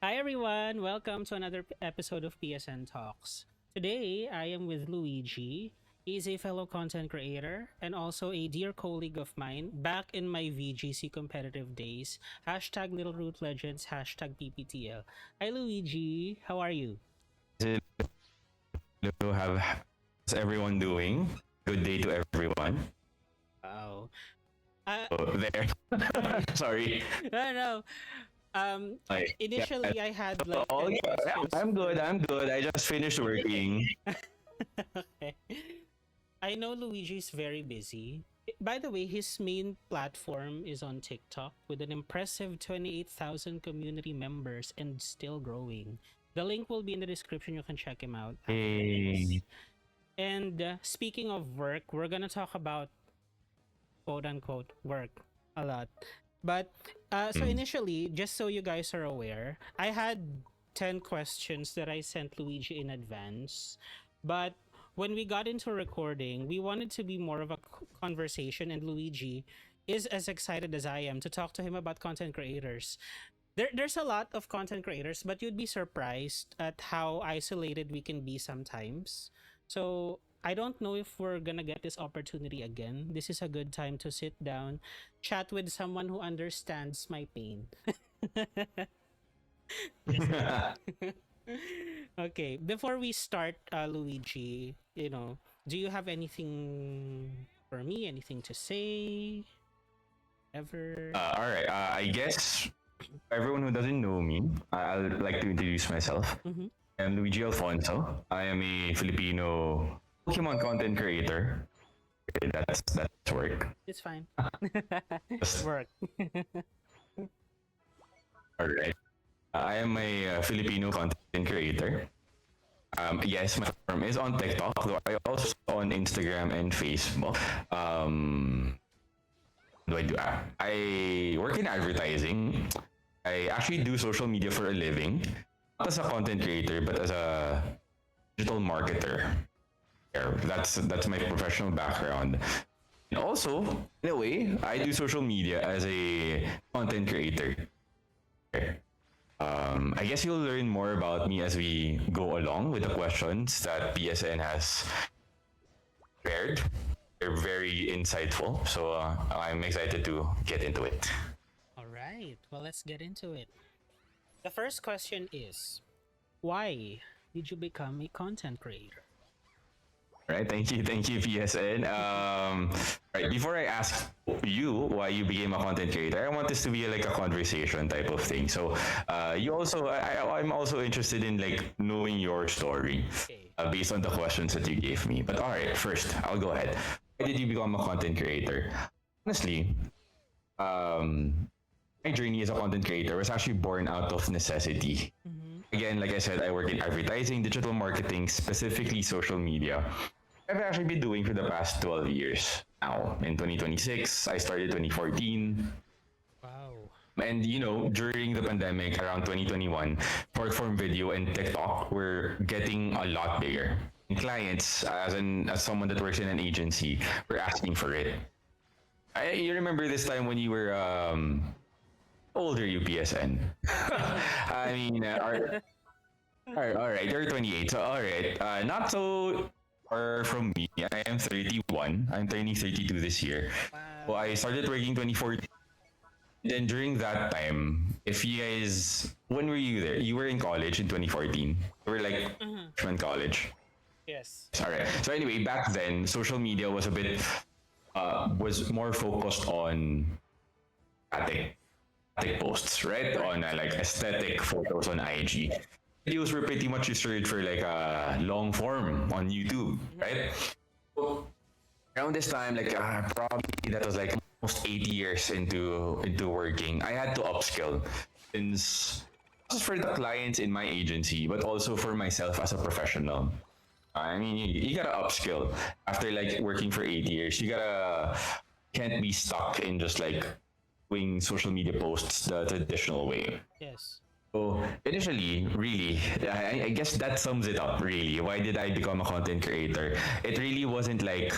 Hi everyone, welcome to another episode of PSN Talks. Today I am with Luigi. He's a fellow content creator and also a dear colleague of mine back in my VGC competitive days. Hashtag Little Root Legends, hashtag PPTL. Hi Luigi, how are you? Hello, how's everyone doing? Good day to everyone. Wow. Uh, Oh, there. Sorry. no, no. Yeah. Initially I had like Oh, 10 yeah, questions I'm good. for... I'm good. I just finished working. Okay. I know Luigi's very busy. By the way, his main platform is on TikTok with an impressive 28,000 community members and still growing. The link will be in the description. You can check him out after Hey. this. And speaking of work, we're going to talk about quote unquote work a lot. But so Mm. initially, just so you guys are aware, I had 10 questions that I sent Luigi in advance. But when we got into recording, we wanted to be more of a conversation, and Luigi is as excited as I am to talk to him about content creators. There's a lot of content creators, but you'd be surprised at how isolated we can be sometimes. So I don't know if we're gonna get this opportunity again. This is a good time to sit down, chat with someone who understands my pain. Just kidding. Okay, before we start, Luigi, do you have anything for me? Anything to say? Ever? All right. I guess everyone who doesn't know me, I'll like to introduce myself. Mm-hmm. I'm Luigi Alfonso. I am a Filipino Pokemon content creator. Okay, that's work. It's fine. Just, Work. all right. I am a Filipino content creator. Yes, my platform is on TikTok, though I also on Instagram and Facebook. What do I do? I work in advertising. I actually do social media for a living, not as a content creator, but as a digital marketer. Yeah, that's my professional background. And also, in a way, I do social media as a content creator. I guess you'll learn more about me as we go along with the questions that PSN has prepared. They're very insightful, so I'm excited to get into it. All right. Well, let's get into it. The first question is, why did you become a content creator? Right, thank you, PSN. Right, before I ask you why you became a content creator, I want this to be like a conversation type of thing. So, you also, I'm also interested in like knowing your story, Okay. based on the questions that you gave me. But all right, first, I'll go ahead. Why did you become a content creator? Honestly, um, my journey as a content creator was actually born out of necessity. Mm-hmm. Again, like I said, I work in advertising, digital marketing, specifically social media. I've actually been doing for the past 12 years now. In 2026, I started 2014. Wow. And during the pandemic around 2021, short form video and TikTok were getting a lot bigger. And clients, as someone that works in an agency, were asking for it. You remember this time when you were how old are you, PSN? I mean, all right, you're 28, so all right, not so far from me. I am 31. I'm turning 32 this year. So Wow. I started working 2014. Then during that time, if you guys, when were you there? You were in college in 2014. You were like Mm-hmm. freshman college. Yes. All right. So anyway, back then, social media was a bit, was more focused on static posts, right? Correct. On like aesthetic photos on IG. Videos were pretty much reserved for like a long form on YouTube, right? So around this time, like probably that was like almost 8 years into working. I had to upskill since not just for the clients in my agency, but also for myself as a professional. I mean, you gotta upskill after like working for 8 years. You gotta can't be stuck in just like doing social media posts the traditional way. Yes. So initially, really, I guess that sums it up. Really, why did I become a content creator? It really wasn't like,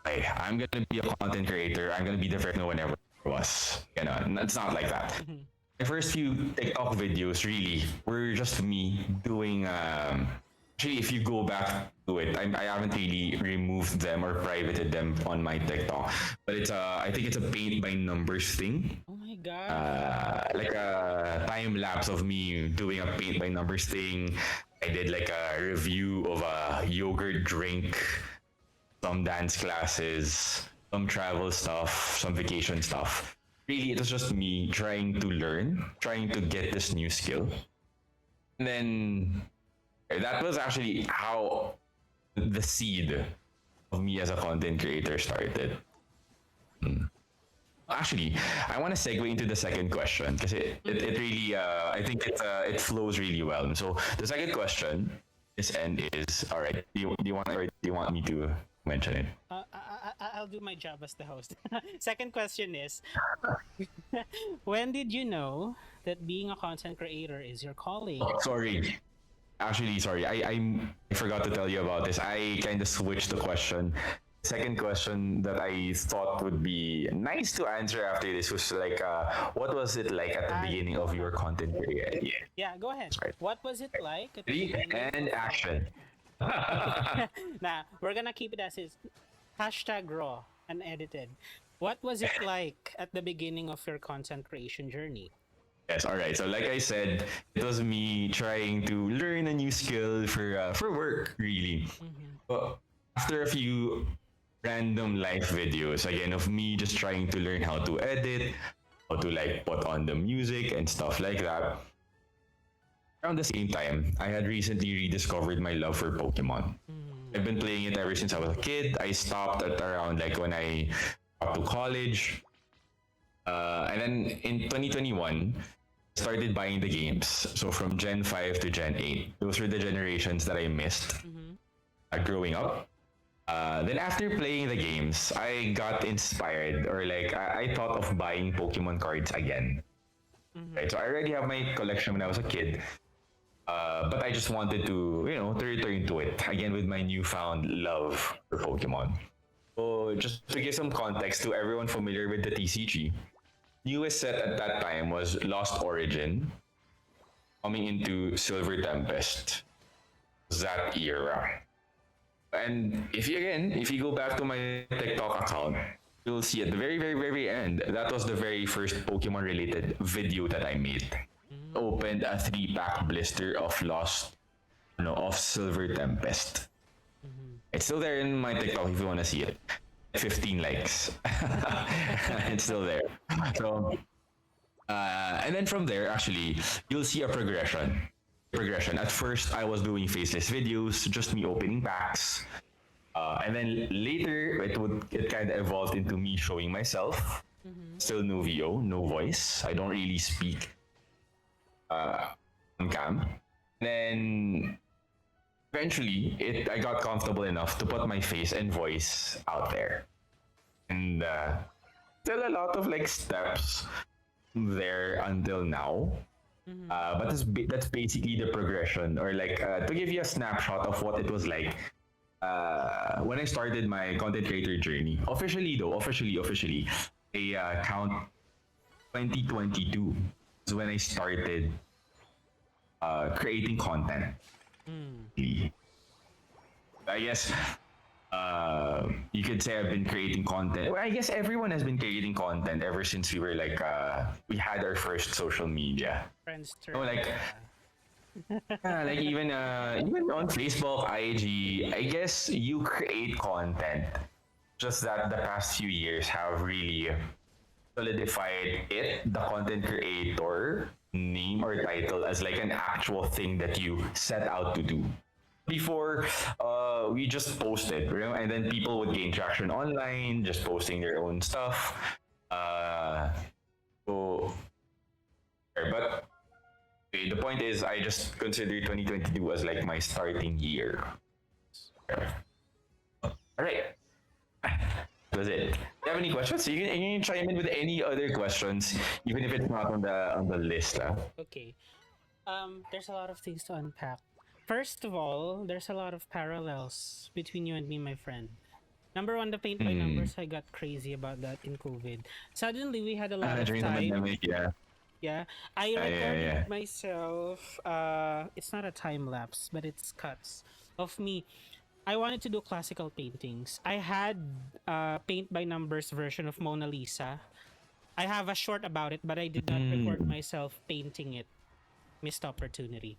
hey, I'm gonna be a content creator. I'm gonna be the first no one ever was. It's not like that. Mm-hmm. my first few TikTok videos really were just me doing. Actually, if you go back to it, I haven't really removed them or privated them on my TikTok, but it's I think it's a paint by numbers thing. Oh my god. Like a time lapse of me doing a paint by numbers thing. I did like a review of a yogurt drink, some dance classes, some travel stuff, some vacation stuff. Really, it was just me trying to learn, trying to get this new skill. And then that was actually how the seed of me as a content creator started. Actually, I want to segue into the second question because it really I think it flows really well. So the second question is all right. Do you want me to mention it? I'll do my job as the host. Second question is, when did you know that being a content creator is your calling? Sorry. Actually, sorry. I forgot to tell you about this. I kind of switched the question. Second question that I thought would be nice to answer after this was like, what was it like at the beginning of your content career? Yeah. Yeah, go ahead. Right. What was it like? At the Ready beginning and of- action. Nah, we're gonna keep it as is. Hashtag raw, unedited. What was it like at the beginning of your content creation journey? Yes, all right. So like I said, it was me trying to learn a new skill for work, really. But after a few random live videos, again, of me just trying to learn how to edit, how to like put on the music and stuff like that. Around the same time, I had recently rediscovered my love for Pokemon. I've been playing it ever since I was a kid. I stopped at around like when I got to college. And then in 2021, started buying the games. So from Gen 5 to Gen 8. Those were the generations that I missed growing up. Then after playing the games, I got inspired or like I thought of buying Pokemon cards again. Right, so I already have my collection when I was a kid. But I just wanted to, to return to it again with my newfound love for Pokemon. So just to give some context to everyone familiar with the TCG, newest set at that time was Lost Origin, coming into Silver Tempest. That era. And if you go back to my TikTok account, you'll see at the very, very, very end, that was the very first Pokemon related video that I made. Opened a 3-pack blister of of Silver Tempest. It's still there in my TikTok if you want to see it. 15 likes. It's still there. So, and then from there, actually, you'll see a progression. At first, I was doing faceless videos, just me opening packs. And then later, it kind of evolved into me showing myself. Still no VO, no voice. I don't really speak on cam. Then eventually, I got comfortable enough to put my face and voice out there. And still a lot of like steps there until now. But that's basically the progression, or like to give you a snapshot of what it was like when I started my content creator journey. Officially, I count 2022 is when I started creating content. I guess you could say I've been creating content. Well, I guess everyone has been creating content ever since we were like we had our first social media. Friendster. Like like even on Facebook, IG, I guess you create content. Just that the past few years have really solidified the content creator name or title as like an actual thing that you set out to do. Before, we just posted, and then people would gain traction online, just posting their own stuff. But okay, the point is, I just consider 2022 as like my starting year. All right. That's it. Do you have any questions? So you can chime in with any other questions, even if it's not on the list. Okay. There's a lot of things to unpack. First of all, there's a lot of parallels between you and me, my friend. Number one, the paint by numbers. I got crazy about that in COVID. Suddenly, we had a lot of During the time. pandemic, yeah. Yeah, I Yeah, yeah, recorded yeah. myself. It's not a time lapse, but it's cuts of me. I wanted to do classical paintings. I had paint by numbers version of Mona Lisa. I have a short about it, but I did not record Mm. myself painting it. Missed opportunity.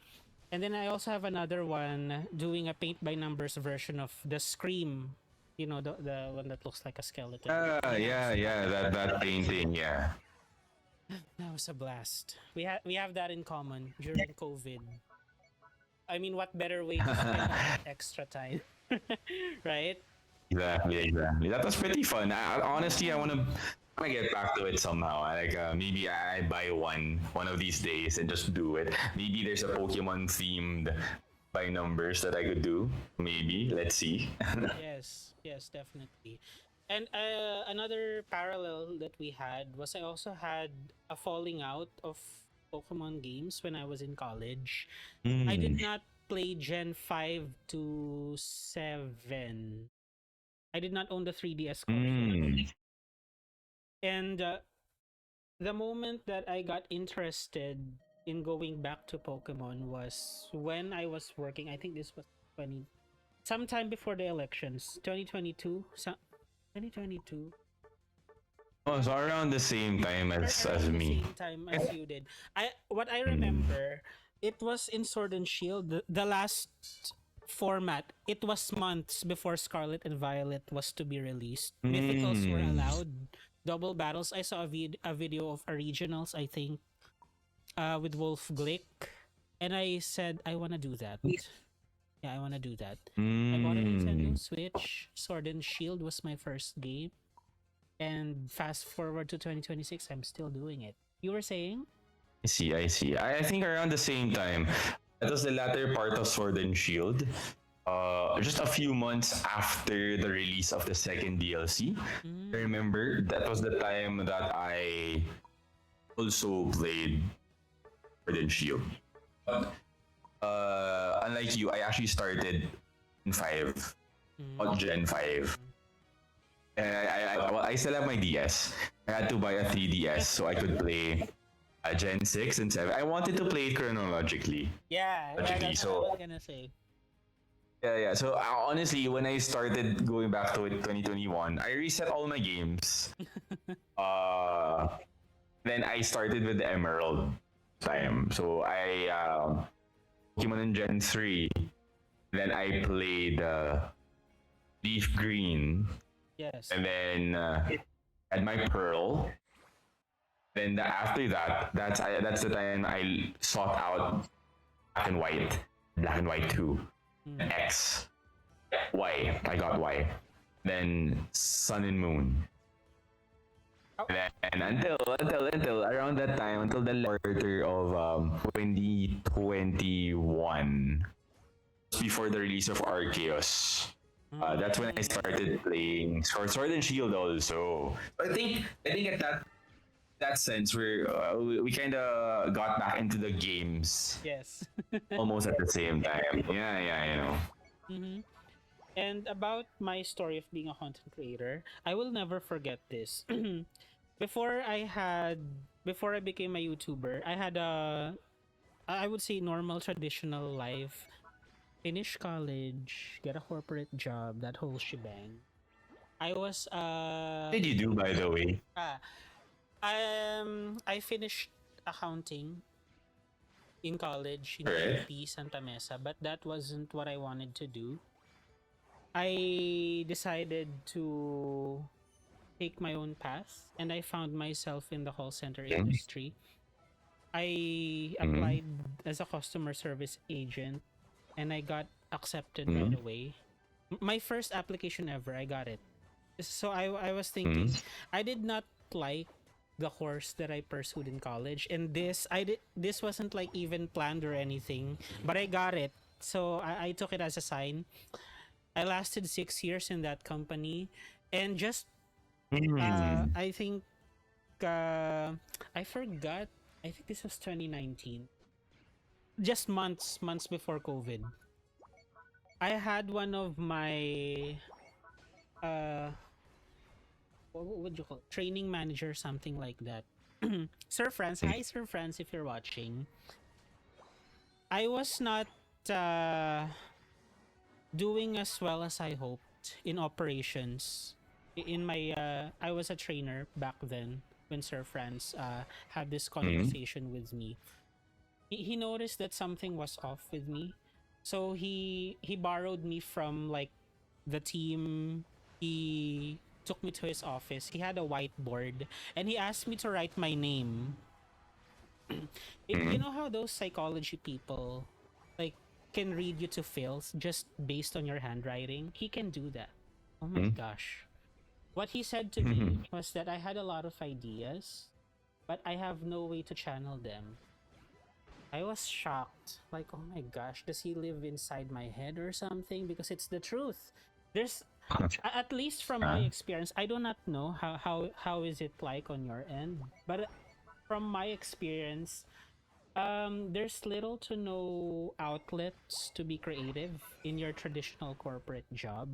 And then I also have another one doing a paint by numbers version of the Scream. You know, the one that looks like a skeleton. Yeah, yeah. That painting. Yeah. That was a blast. We have that in common during COVID. I mean, what better way to spend extra time, right? Exactly, exactly. That was pretty fun. Honestly, I want to get back to it somehow. Like maybe I buy one of these days and just do it. Maybe there's a Pokemon themed by numbers that I could do. Maybe let's see. Yes, yes, definitely. And another parallel that we had was I also had a falling out of Pokemon games when I was in college. I Mm. did not play Gen 5 to 7. I did not own the 3DS console. Mm. And the moment that I got interested in going back to Pokemon was when I was working. I think this was 20 sometime before the elections, 2022. 2022. Oh, so around the same time as Around the me. same time as you did. I Mm. remember, it was in Sword and Shield, the last format. It was months before Scarlet and Violet was to be released. Mythicals were Mm. allowed. Double battles. I saw a video of originals, I think, with Wolf Glick, and I said I want to do that. Yeah, I want to do that. I bought a Nintendo Mm. Switch. Sword and Shield was my first game. And fast forward to 2026, I'm still doing it. You were saying? I see, I see. I think around the same time. That was the latter part of Sword and Shield. Just a few months after the release of the second DLC. I Mm, remember that was the time that I also played Sword and Shield. But unlike you, I actually started in 5, not mm, Gen 5. And I still have my DS. I had to buy a 3DS so I could play Gen 6 and 7. I wanted to play it chronologically. yeah, Logically. that's what I So was gonna say. yeah, yeah. So honestly, when I started going back to it 2021, I reset all my games. Uh, then I started with the Emerald time. So I Pokemon in Gen 3. Then I played Leaf Green. Yes. And then had my Pearl. Then after that, that's the time I sought out Black and White 2, Mm. X, Y. I got Y. Then Sun and Moon. Oh, And until around that time, until the quarter of 2021, before the release of Arceus. That's when I mm, started playing Sword and Shield also. I think at that sense we kind of got back into the games yes. almost at the same time. Yeah, yeah, you know. hmm And about my story of being a content creator, I will never forget this. before I had Before I became a YouTuber, I had I would say normal traditional life. Finish college, get a corporate job, that whole shebang. I was What did you do, by the way? ah I finished accounting in college in Right. UP Santa Mesa, but that wasn't what I wanted to do. I decided to take my own path, and I found myself in the call center industry. I Mm-hmm. applied as a customer service agent, and I got accepted right Mm-hmm. away. My first application ever, I got it. So I was thinking, Mm-hmm. I did not like the course that I pursued in college, and this wasn't like even planned or anything, but I got it. So I took it as a sign. I lasted 6 years in that company, and just Mm-hmm. I think uh, I forgot. I think this was 2019. Just months before COVID. I had one of my uh what would you call it? Training manager, something like that. Sir Franz, hi Sir Franz, if you're watching. I was not uh, doing as well as I hoped in operations. In my, I was a trainer back then when Sir Franz had this Mm-hmm. conversation with me. He noticed that something was off with me, so he borrowed me from like the team. He took me to his office. He had a whiteboard and he asked me to write my name. You Mm-hmm. know how those psychology people like can read you to fills just based on your handwriting? He can do that. Oh my gosh. What he said to Mm-hmm. me was that I had a lot of ideas, but I have no way to channel them. I was shocked. Like, oh my gosh, does he live inside my head or something? Because it's the truth. There's at least from my Uh, experience, I do not know how is it like on your end, but from my experience, there's little to no outlets to be creative in your traditional corporate job.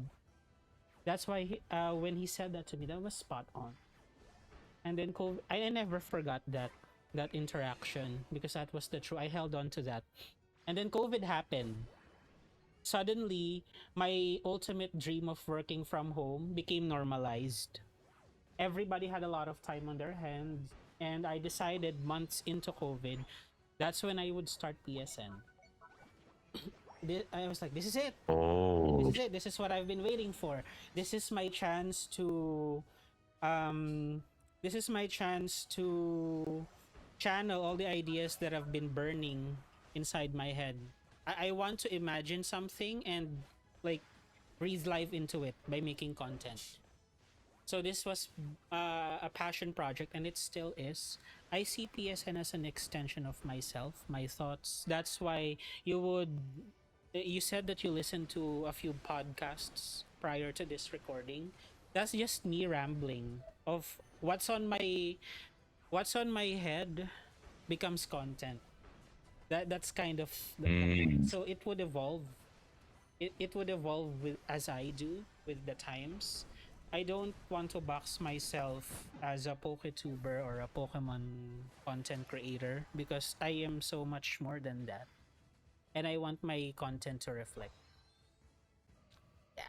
That's why when he said that to me, that was spot on. And then COVID, I never forgot that interaction because that was the truth. I held on to that. And then COVID happened. Suddenly, my ultimate dream of working from home became normalized. Everybody had a lot of time on their hands, and I decided months into COVID, that's when I would start PSN. I was like, this is it. This oh. is it. This is what I've been waiting for. This is my chance to um this is my chance to channel all the ideas that have been burning inside my head. I want to imagine something and like breathe life into it by making content. So this was a passion project, and it still is. I see PSN as an extension of myself, my thoughts. That's why you said that you listened to a few podcasts prior to this recording. That's just me rambling of what's on my head becomes content. That's kind of Mm. so it would evolve. It would evolve with as I do with the times. I don't want to box myself as a PokeTuber or a Pokemon content creator because I am so much more than that. And I want my content to reflect. Yeah.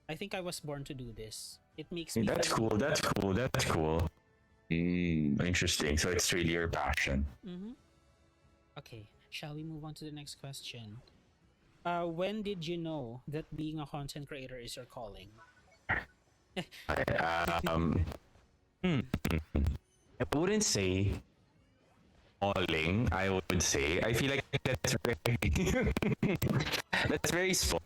I think I was born to do this. It makes me That's feel cool. alive. That's cool. That's cool. Interesting. So it's really your passion. Mm-hmm. Okay, shall we move on to the next question? When did you know that being a content creator is your calling? Um, hmm. I wouldn't say falling. I would say I feel like that's very that's very small,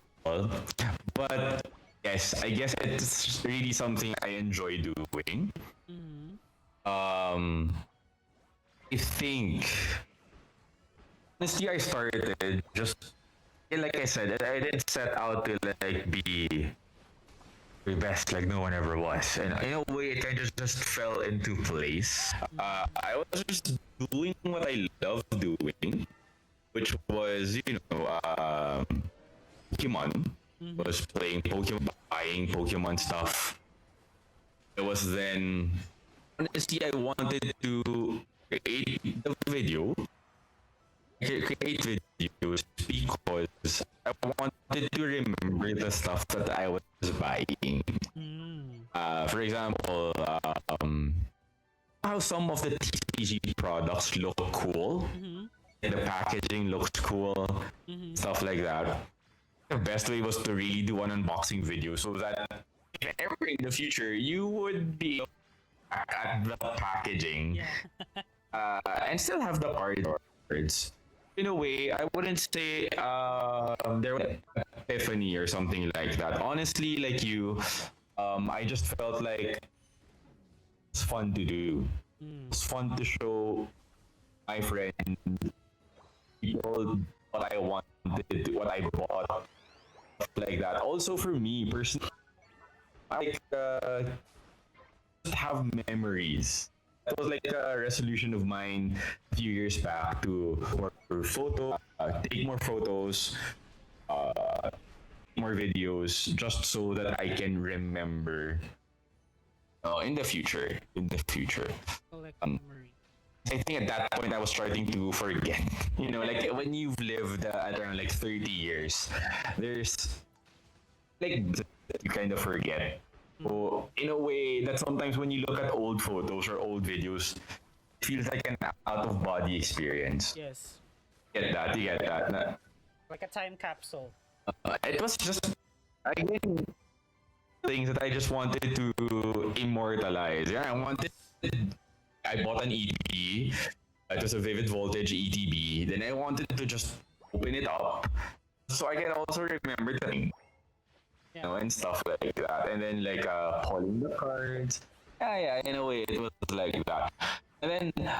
but yes, I guess it's really something I enjoy doing. Mm-hmm. Um, I think honestly, I started just like I said, I didn't set out to like be the best like no one ever was, and in a way, it kind of just fell into place. I was just doing what I love doing, which was Pokemon. Mm-hmm. Was playing Pokemon, buying Pokemon stuff. It was then honestly I wanted to create the video create videos because I wanted to remember the stuff that I was buying. Mm-hmm. For example, how some of the TCG products look cool, Mm-hmm. the packaging looks cool, Mm-hmm. stuff like that. The best way was to really do an unboxing video so that if ever in the future you would be at the packaging Yeah. and still have the cards. In a way, I wouldn't say there was an epiphany or something like that. Honestly, like you, I just felt like it's fun to do. Mm. It's fun to show my friends, people, what I wanted, what I bought, stuff like that. Also, for me personally, I like just have memories. That was like a resolution of mine a few years back to more photo, take more photos, uh, more videos, just so that I can remember in the future. In the future, Collect um, memories. I think at that point I was starting to forget. Like when you've lived at around like 30 years, there's like you kind of forget. So in a way, that sometimes when you look at old photos or old videos, it feels like an out of body experience. Yes. Get that? You get that? Like a time capsule. It was just again things that I just wanted to immortalize. Yeah, I bought an EP. It was a Vivid Voltage ETB. Then I wanted to just open it up so I can also remember the thing, Yeah. and stuff like that. And then like pulling the cards. Yeah, in a way it was like that. And then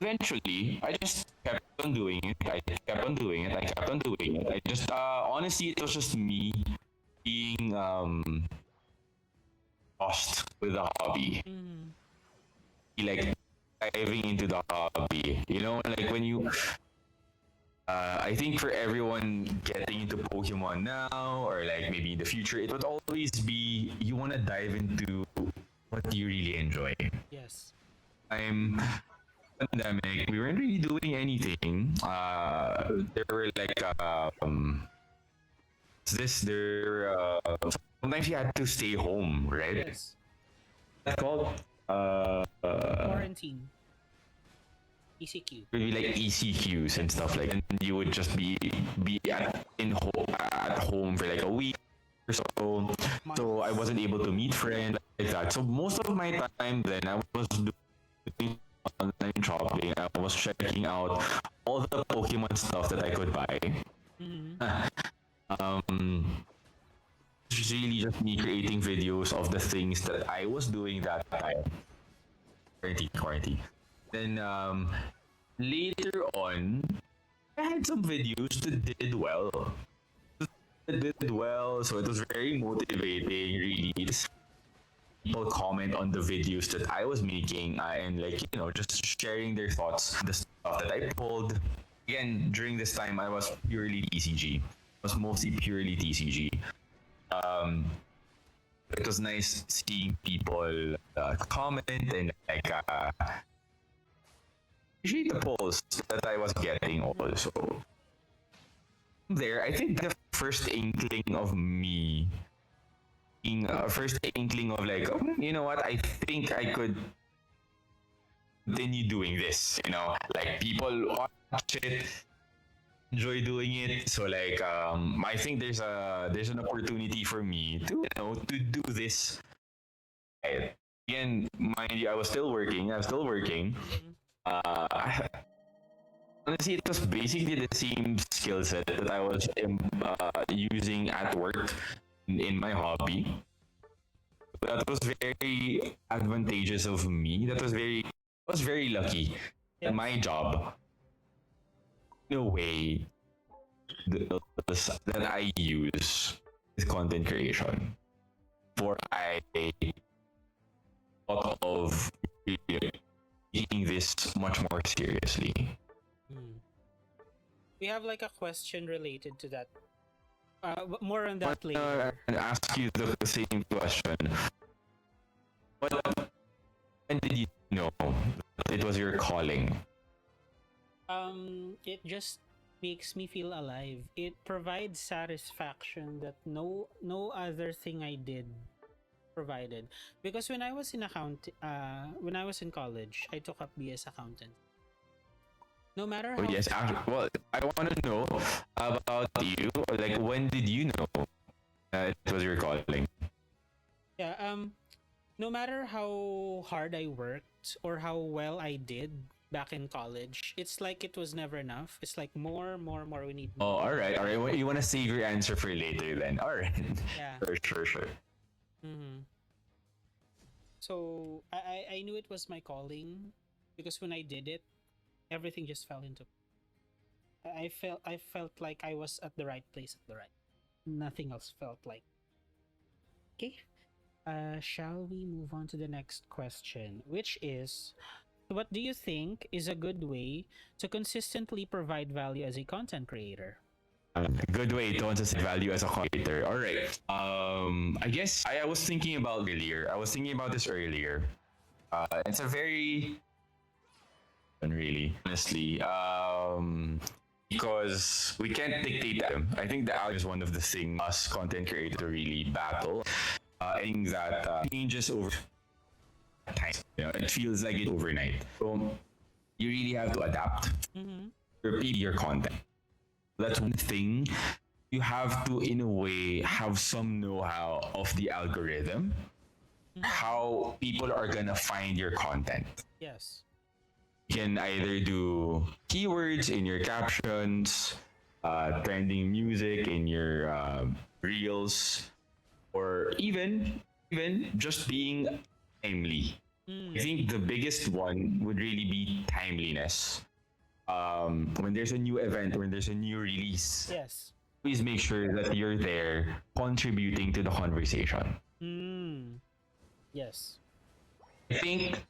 eventually I just kept on doing it. I kept on doing it. I kept on doing it. I just honestly it was just me being lost with the hobby. Mm-hmm. Like diving into the hobby. Like when you I think for everyone getting into Pokemon now or like maybe in the future, it would always be you want to dive into what you really enjoy. Yes. I'm pandemic, we weren't really doing anything. There were like this there sometimes you had to stay home, right? Yes. That's called Quarantine. ECQ. maybe like ECQs and stuff like, and you would just be at home for like a week or so. So I wasn't able to meet friends like that. So most of my time then I was doing online shopping. I was checking out all the Pokemon stuff that I could buy. Mm-hmm. It's really just me creating videos of the things that I was doing that time. Quarantine. Then later on, I had some videos that did well. So it was very motivating. Really, just people comment on the videos that I was making, and like just sharing their thoughts, the stuff that I pulled. Again, during this time, I was purely TCG. I was mostly purely TCG. It was nice seeing people comment and like appreciate the polls that I was getting also. There, I think the first inkling of me, first inkling of like, you know what, I think I could continue doing this. Like people watch it, enjoy doing it. So like, I think there's an opportunity for me to to do this. Right. Again, mind you, I was still working. Uh, Honestly, it was basically the same skill set that I was using at work in my hobby. That was very advantageous of me. I was very lucky that my job, in a way, that I use is content creation. For I thought of taking this much more seriously. We have like a question related to that. More on that later. And ask you the same question. When did you know that it was your calling? It just makes me feel alive. It provides satisfaction that no other thing I did provided. Because when I was in when I was in college, I took up BS accountant. No matter how Yes, well, I want to know about you. Like, when did you know that it was your calling? yeah, no matter how hard I worked or how well I did back in college, it's like it was never enough. It's like more. We need Oh, more. all right. You want to save your answer for later then? All right. Yeah. Sure. Mm-hmm. So I knew it was my calling because when I did it, everything just fell into. I felt like I was at the right place at the right. Nothing else felt like. Okay. Shall we move on to the next question, which is, what do you think is a good way to consistently provide value as a content creator? Good way to consistent value as a creator. All right. I guess I was thinking about earlier. I was thinking about this earlier. It's a very really, honestly. Because we can't dictate them. I think the algorithm is one of the things us content creators to really battle. In that changes over time. It feels like it overnight. So you really have to adapt, repeat your content. That's one thing. You have to, in a way, have some know-how of the algorithm, how people are gonna find your content. Yes. You can either do keywords in your captions, trending music in your reels, or even just being timely. I think the biggest one would really be timeliness. When there's a new event, when there's a new release, Yes. please make sure that you're there contributing to the conversation. Yes. I think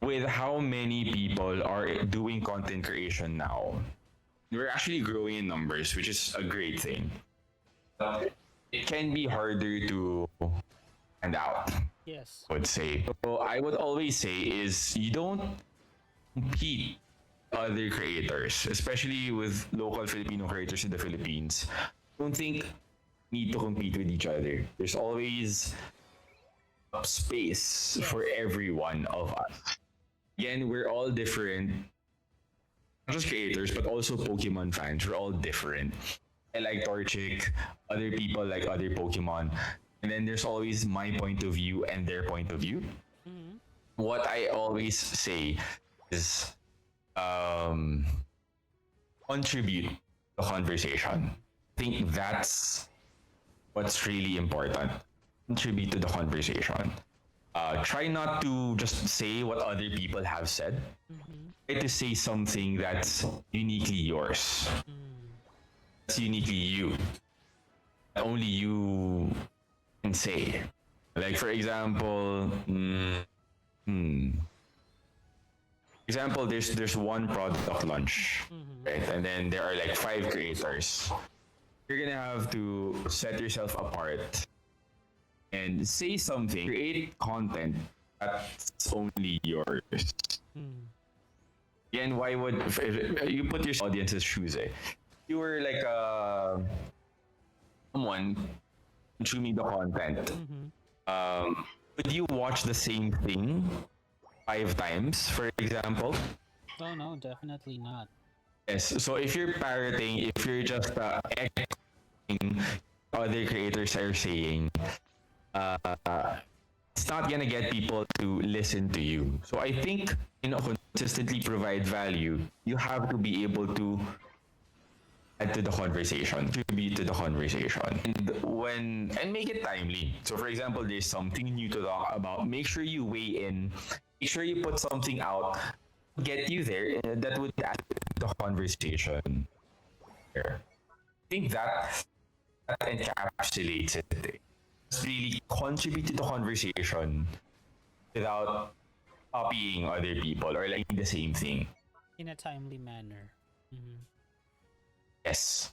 with how many people are doing content creation now, we're actually growing in numbers, which is a great thing. It can be harder to stand out, Yes. I would say. So I would always say is you don't compete with other creators, especially with local Filipino creators in the Philippines. Don't think you need to compete with each other. There's always space for every one of us. Again, we're all different. Not just creators, but also Pokemon fans. We're all different. I like Torchic, other people like other Pokemon. And then there's always my point of view and their point of view. What I always say is contribute to the conversation. I think that's what's really important. Contribute to the conversation. Try not to just say what other people have said. Try to say something that's uniquely yours. That's uniquely you. That only you can say. Like for example, there's one product launch, right? And then there are like 5 creators. You're gonna have to set yourself apart and say something, create content that's only yours. Again, why would if you put your audience's shoes? You were like someone consuming the content. Would you watch the same thing 5 times, for example? Oh no, definitely not. Yes. So if you're parroting, if you're just echoing other creators are saying, it's not gonna get people to listen to you. So I think consistently provide value. You have to be able to add to the conversation, contribute to the conversation, and make it timely. So for example, there's something new to talk about. Make sure you weigh in. Make sure you put something out, get you there. That would add to the conversation. I think that encapsulates it. Just really contribute to the conversation without copying other people or like the same thing. In a timely manner. Yes.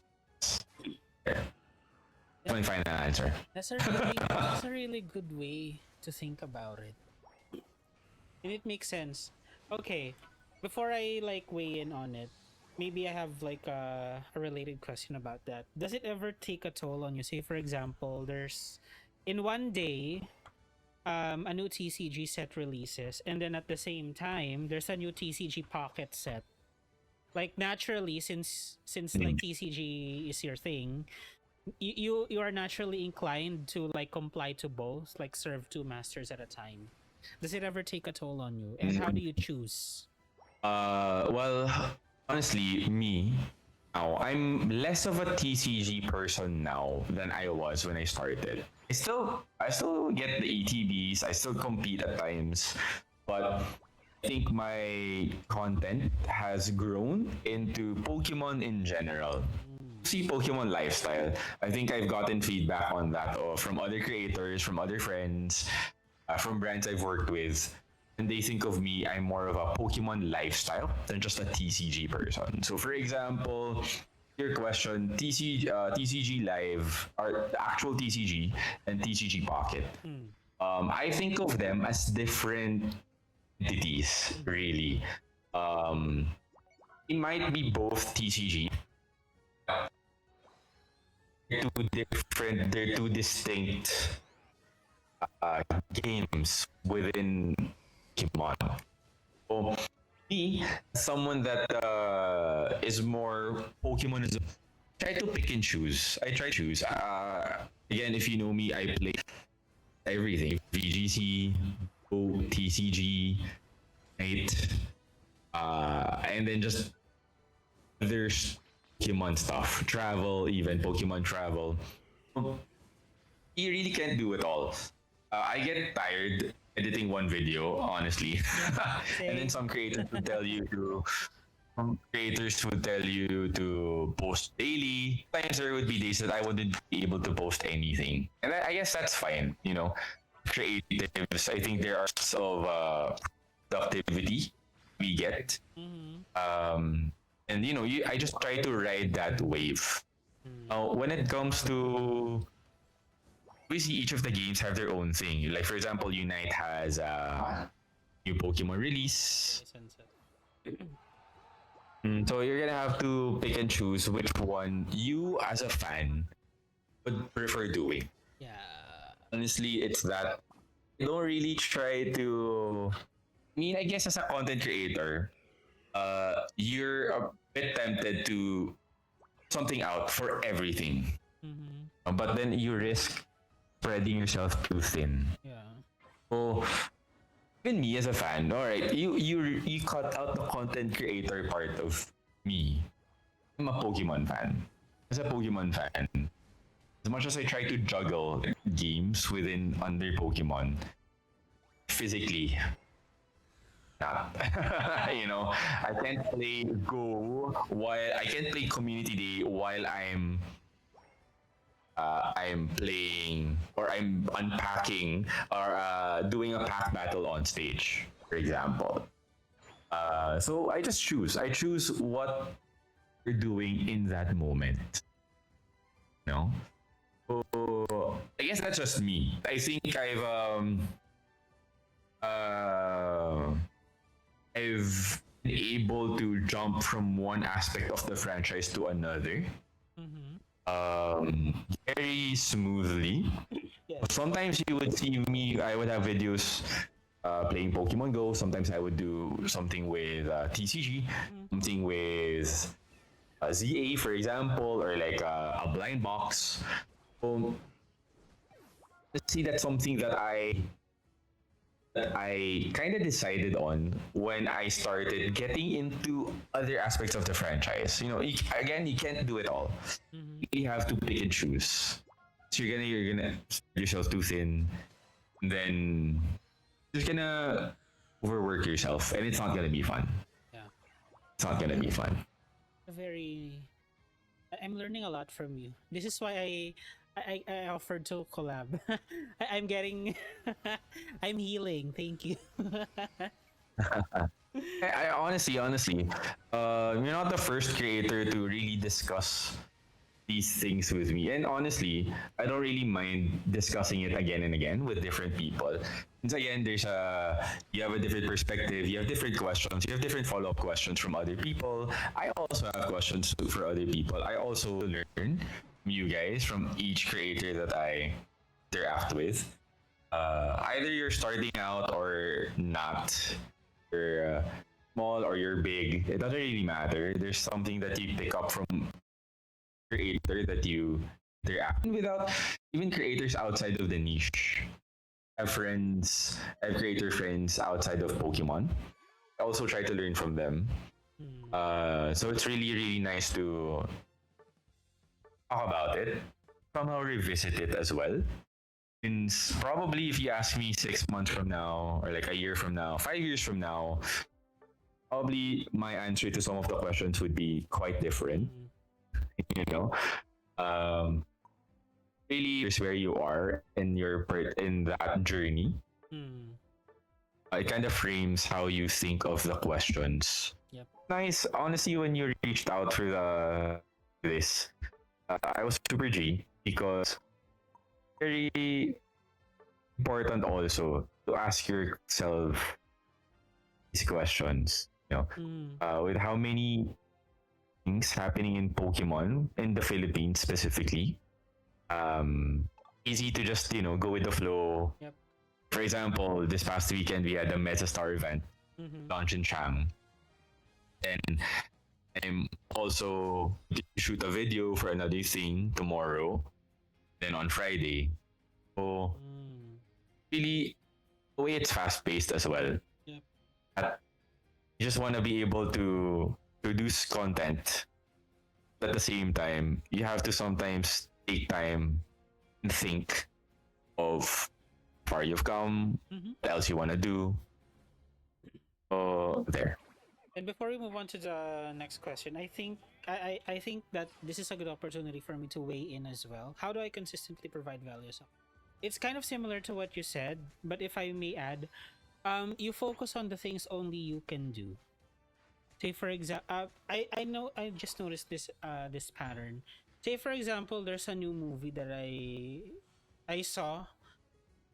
That's my final answer. That's a really good way to think about it. And it makes sense. Okay, before I like weigh in on it, maybe I have like a related question about that. Does it ever take a toll on you? Say for example, there's in one day a new TCG set releases, and then at the same time there's a new TCG pocket set. Like naturally, since like TCG is your thing, you are naturally inclined to like comply to both, like serve 2 masters at a time. Does it ever take a toll on you, and how do you choose? Well, honestly, me now I'm less of a TCG person now than I was when I started. I still get the ETBs. I still compete at times, but I think my content has grown into Pokemon in general. See Pokemon lifestyle. I think I've gotten feedback on that from other creators, from other friends, from brands I've worked with. And they think of me, I'm more of a Pokemon lifestyle than just a TCG person. So, for example, your question, TCG Live, or the actual TCG and TCG Pocket. I think of them as different entities, really. Um, it might be both TCG. They're two distinct uh, games within Pokemon. So, me, someone that is more Pokemon is try to pick and choose. I try to choose. Again, if you know me, I play everything: VGC, TCG, Night, and then just there's Pokemon stuff, travel, even Pokemon travel. You really can't do it all. I get tired editing one video, honestly, and then Same. some creators would tell you to. Some creators would tell you to post daily. Sometimes there would be days that I wouldn't be able to post anything, and I guess that's fine. You know, creatives. I think there are some productivity we get, Mm-hmm. and I just try to ride that wave. When it comes to obviously each of the games have their own thing. Like for example, Unite has a new Pokemon release. Sunset. So you're gonna have to pick and choose which one you as a fan would prefer doing. Yeah. Honestly, it's that I don't really try to. I mean, I guess as a content creator, you're a bit tempted to something out for everything, Mm-hmm. but then you risk spreading yourself too thin. Yeah. So even me as a fan, all right, you cut out the content creator part of me. I'm a Pokemon fan. As a Pokemon fan, as much as I try to juggle games within under Pokemon, physically not. I can't play Go while I can't play Community Day while I'm playing or I'm unpacking or doing a pack battle on stage, for example. So I just choose. I choose what you're doing in that moment. You know? So I guess that's just me. I think I've been able to jump from one aspect of the franchise to another Mm-hmm. very smoothly. Yes. Sometimes you would see me, I would have videos playing Pokemon Go. Sometimes I would do something with TCG, something with ZA, for example, or like a blind box. So, let's see, that's something that I kind of decided on when I started getting into other aspects of the franchise. Again, you can't do it all. Mm-hmm. You have to pick and choose. So you're gonna spread yourself too thin, and then you're just gonna overwork yourself, and it's not gonna be fun. Yeah. It's not gonna be fun. Very. I'm learning a lot from you. This is why I offered to collab. I'm getting. I'm healing. Thank you. I honestly, you're not the first creator to really discuss these things with me. And honestly, I don't really mind discussing it again and again with different people. Since again, you have a different perspective, you have different questions, you have different follow-up questions from other people. I also have questions for other people. I also learn from you guys, from each creator that I interact with. Either you're starting out or not. You're small or you're big. It doesn't really matter. There's something that you pick up from creator that you interact without even creators outside of the niche. I have creator friends outside of Pokemon. I also try to learn from them. Hmm. So it's really, really nice to talk about it, somehow revisit it as well. Since probably if you ask me 6 months from now, or like a year from now, 5 years from now, probably my answer to some of the questions would be quite different. Hmm. You know, um, really, here's where you are in in that journey. Hmm. It kind of frames how you think of the questions. Yep. Nice, honestly, when you reached out for this, I was super G because very important also to ask yourself these questions. You know, Mm. with how many things happening in Pokemon in the Philippines specifically, easy to just go with the flow. Yep. For example, this past weekend we had the Meta Star event Mm-hmm. launch in Chang, and I'm also to shoot a video for another thing tomorrow. Then on Friday, so Mm. really, the way it's fast paced as well. Yep. That you just want to be able to produce content. At the same time, you have to sometimes take time and think of how far you've come, Mm-hmm. what else you want to do. There. And before we move on to the next question, I think that this is a good opportunity for me to weigh in as well. How do I consistently provide value? So it's kind of similar to what you said, but if I may add, you focus on the things only you can do. Say for example, I know I just noticed this pattern. Say for example, there's a new movie that I saw.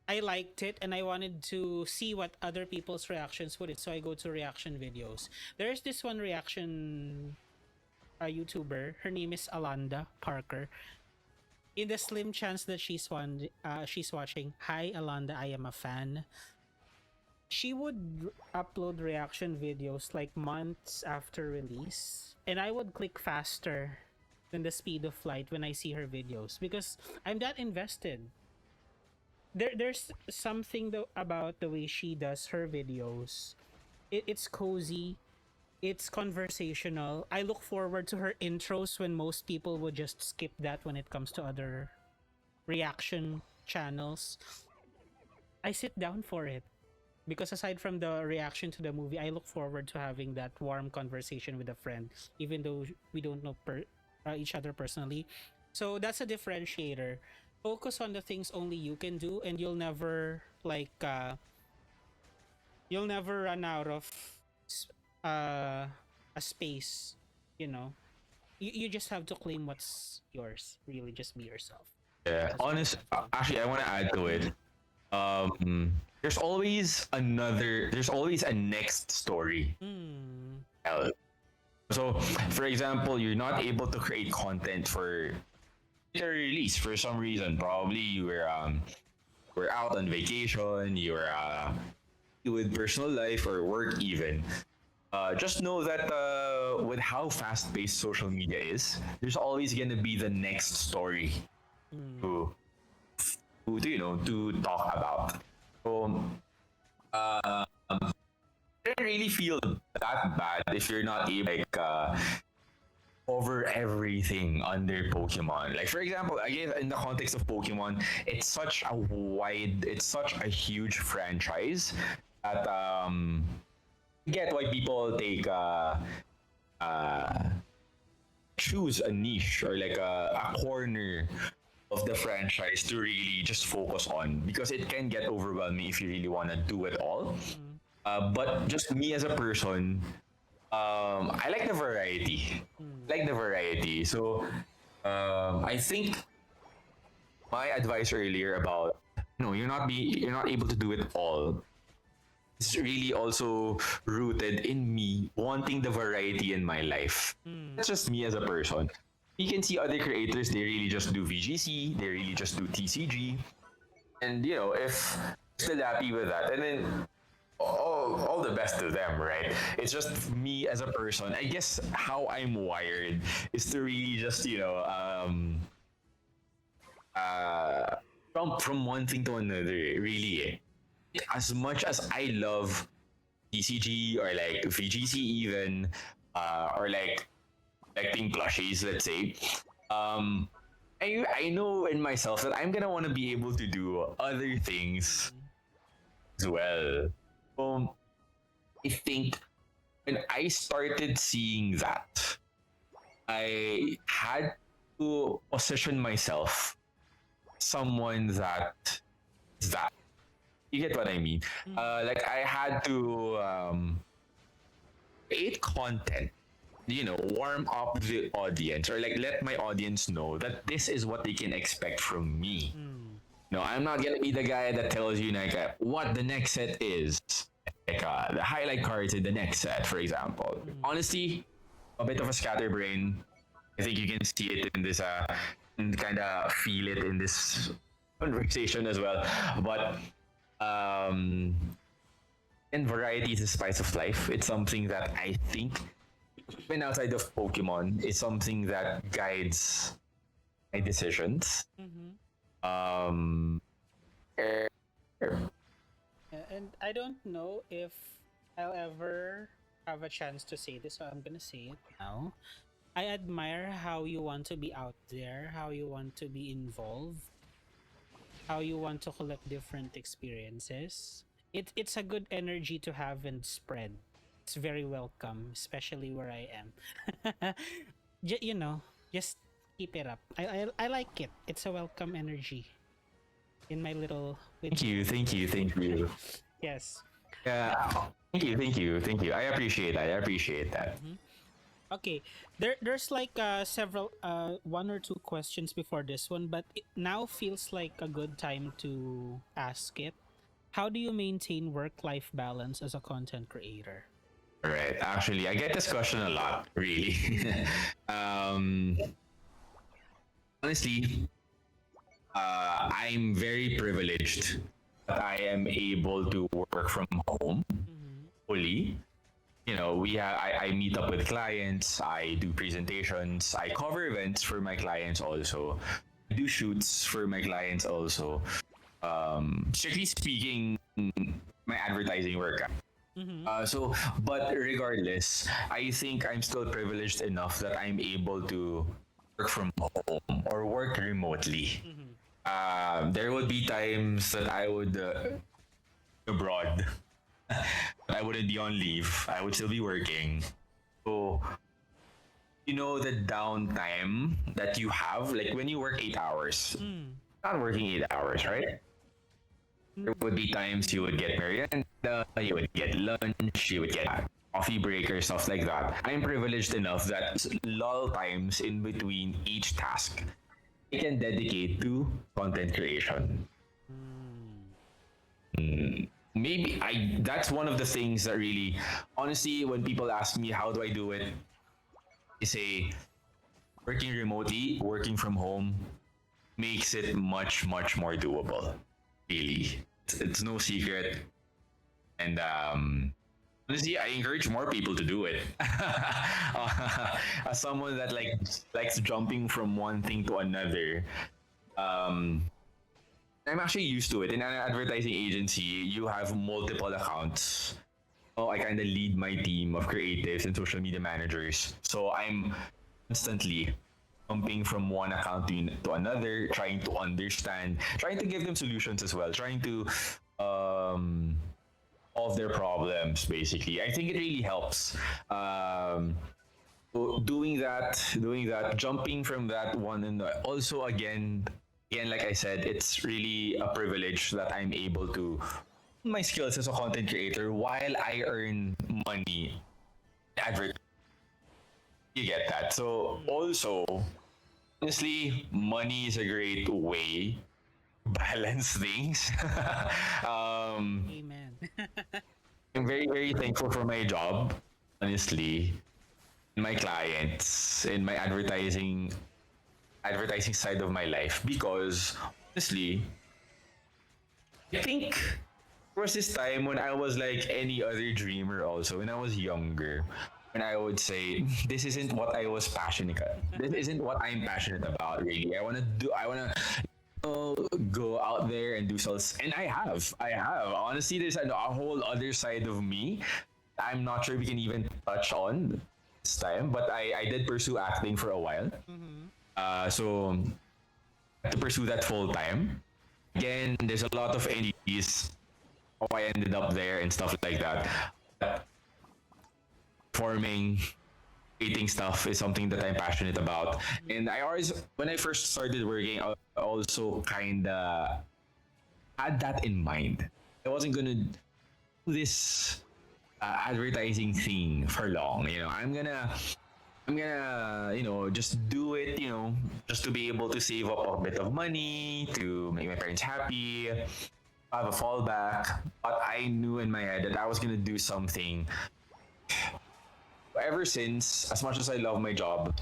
I liked it and I wanted to see what other people's reactions would it. So I go to reaction videos. There's this one reaction YouTuber. Her name is Alanda Parker. In the slim chance that she's watching, hi Alanda, I am a fan. She would upload reaction videos like months after release, and I would click faster than the speed of light when I see her videos because I'm that invested. There's something though about the way she does her videos. It's cozy, it's conversational. I look forward to her intros when most people would just skip that when it comes to other reaction channels. I sit down for it because aside from the reaction to the movie, I look forward to having that warm conversation with a friend, even though we don't know each other personally. So that's a differentiator. Focus on the things only you can do, and you'll never run out of a space. You know, you just have to claim what's yours. Really, just be yourself. Yeah. That's what I have to. Actually, I want to add to it. There's always another. There's always a next story. Hmm. So, for example, you're not able to create content for a release for some reason. Probably were out on vacation. You're with personal life or work even. Just know that with how fast-paced social media is, there's always gonna be the next story Hmm. to to talk about. So I don't really feel that bad if you're not able over everything under Pokemon. Like for example, again in the context of Pokemon, it's such a huge franchise that I get why people take uh choose a niche or like a corner of the franchise to really just focus on because it can get overwhelming if you really want to do it all. Hmm. But just me as a person, I like the variety. Hmm. I like the variety. So I think my advice earlier about you're not able to do it all. It's really also rooted in me wanting the variety in my life. Hmm. That's just me as a person. You can see other creators, they really just do VGC, they really just do TCG. And if still happy with that, and then all the best to them, right? It's just me as a person. I guess how I'm wired is to really just from one thing to another. Really, as much as I love TCG or like VGC even, or like collecting plushies, let's say. Um, I know in myself that I'm gonna want to be able to do other things Hmm. as well. Um, I think when I started seeing that, I had to position myself someone that is that. You get what I mean? Hmm. Like I had to create content, warm up the audience or like let my audience know that this is what they can expect from me. Hmm. No, I'm not gonna be the guy that tells you like what the next set is. like the highlight cards in the next set, for example. Honestly, a bit of a scatterbrain. I think you can see it in this, and kind of feel it in this conversation as well. But um, and variety is the spice of life. It's something that I think, even outside of Pokemon, is something that guides my decisions. Um, er, Yeah, and I don't know if I'll ever have a chance to say this, so I'm gonna say it now. I admire how you want to be out there, how you want to be involved, how you want to collect different experiences. It's a good energy to have and spread. It's very welcome, especially where I am. You know, just keep it up. I like it. It's a welcome energy in my little. thank you, thank you, thank you. Yes. Yeah, thank you, thank you, thank you. I appreciate that. I appreciate that. Okay, there's like several one or two questions before this one, but it now feels like a good time to ask it. How do you maintain work-life balance as a content creator? Right. Actually, I get this question a lot, really. um, honestly, I'm very privileged that I am able to work from home fully. You know, I meet up with clients, I do presentations, I cover events for my clients also, I do shoots for my clients also. Strictly speaking, my advertising work. But regardless, I think I'm still privileged enough that I'm able to work from home or work remotely. There would be times that I would abroad. I wouldn't be on leave. I would still be working. So, you know, the downtime that you have, like when you work 8 hours, not working 8 hours, right? There would be times you would get merienda, you would get lunch, you would get coffee break or stuff like that. I'm privileged enough that lull times in between each task I can dedicate to content creation. Maybe I that's one of the things that really, honestly, when people ask me how do I do it, I say working remotely, working from home makes it much more doable. Really, it's no secret, and honestly, I encourage more people to do it. As someone that likes jumping from one thing to another, um, I'm actually used to it. In an advertising agency, you have multiple accounts. So I kind of lead my team of creatives and social media managers. So I'm constantly jumping from one account to another, trying to understand, trying to give them solutions as well, trying to solve their problems. Basically, I think it really helps. So doing that, jumping from that one, and also again, like I said, it's really a privilege that I'm able to my skills as a content creator while I earn money. Advert, you get that. So also, honestly, money is a great way to balance things. um, Amen. I'm very thankful for my job, honestly, my clients, and my advertising side of my life, because honestly, I think there was this time when I was like any other dreamer also, when I was younger, when I would say, this isn't what I was passionate this isn't what I'm passionate about, really. I wanna go out there and do sales, and I have honestly, there's a whole other side of me I'm not sure we can even touch on this time, but I did pursue acting for a while. So to pursue that full time. Again, there's a lot of NDs, how I ended up there and stuff like that. But forming, creating stuff is something that I'm passionate about. And I always, when I first started working, I also kind of had that in mind. I wasn't gonna do this advertising thing for long. You know, I'm gonna, just do it, just to be able to save up a bit of money to make my parents happy. have a fallback, but I knew in my head that I was gonna do something. Ever since, as much as I love my job,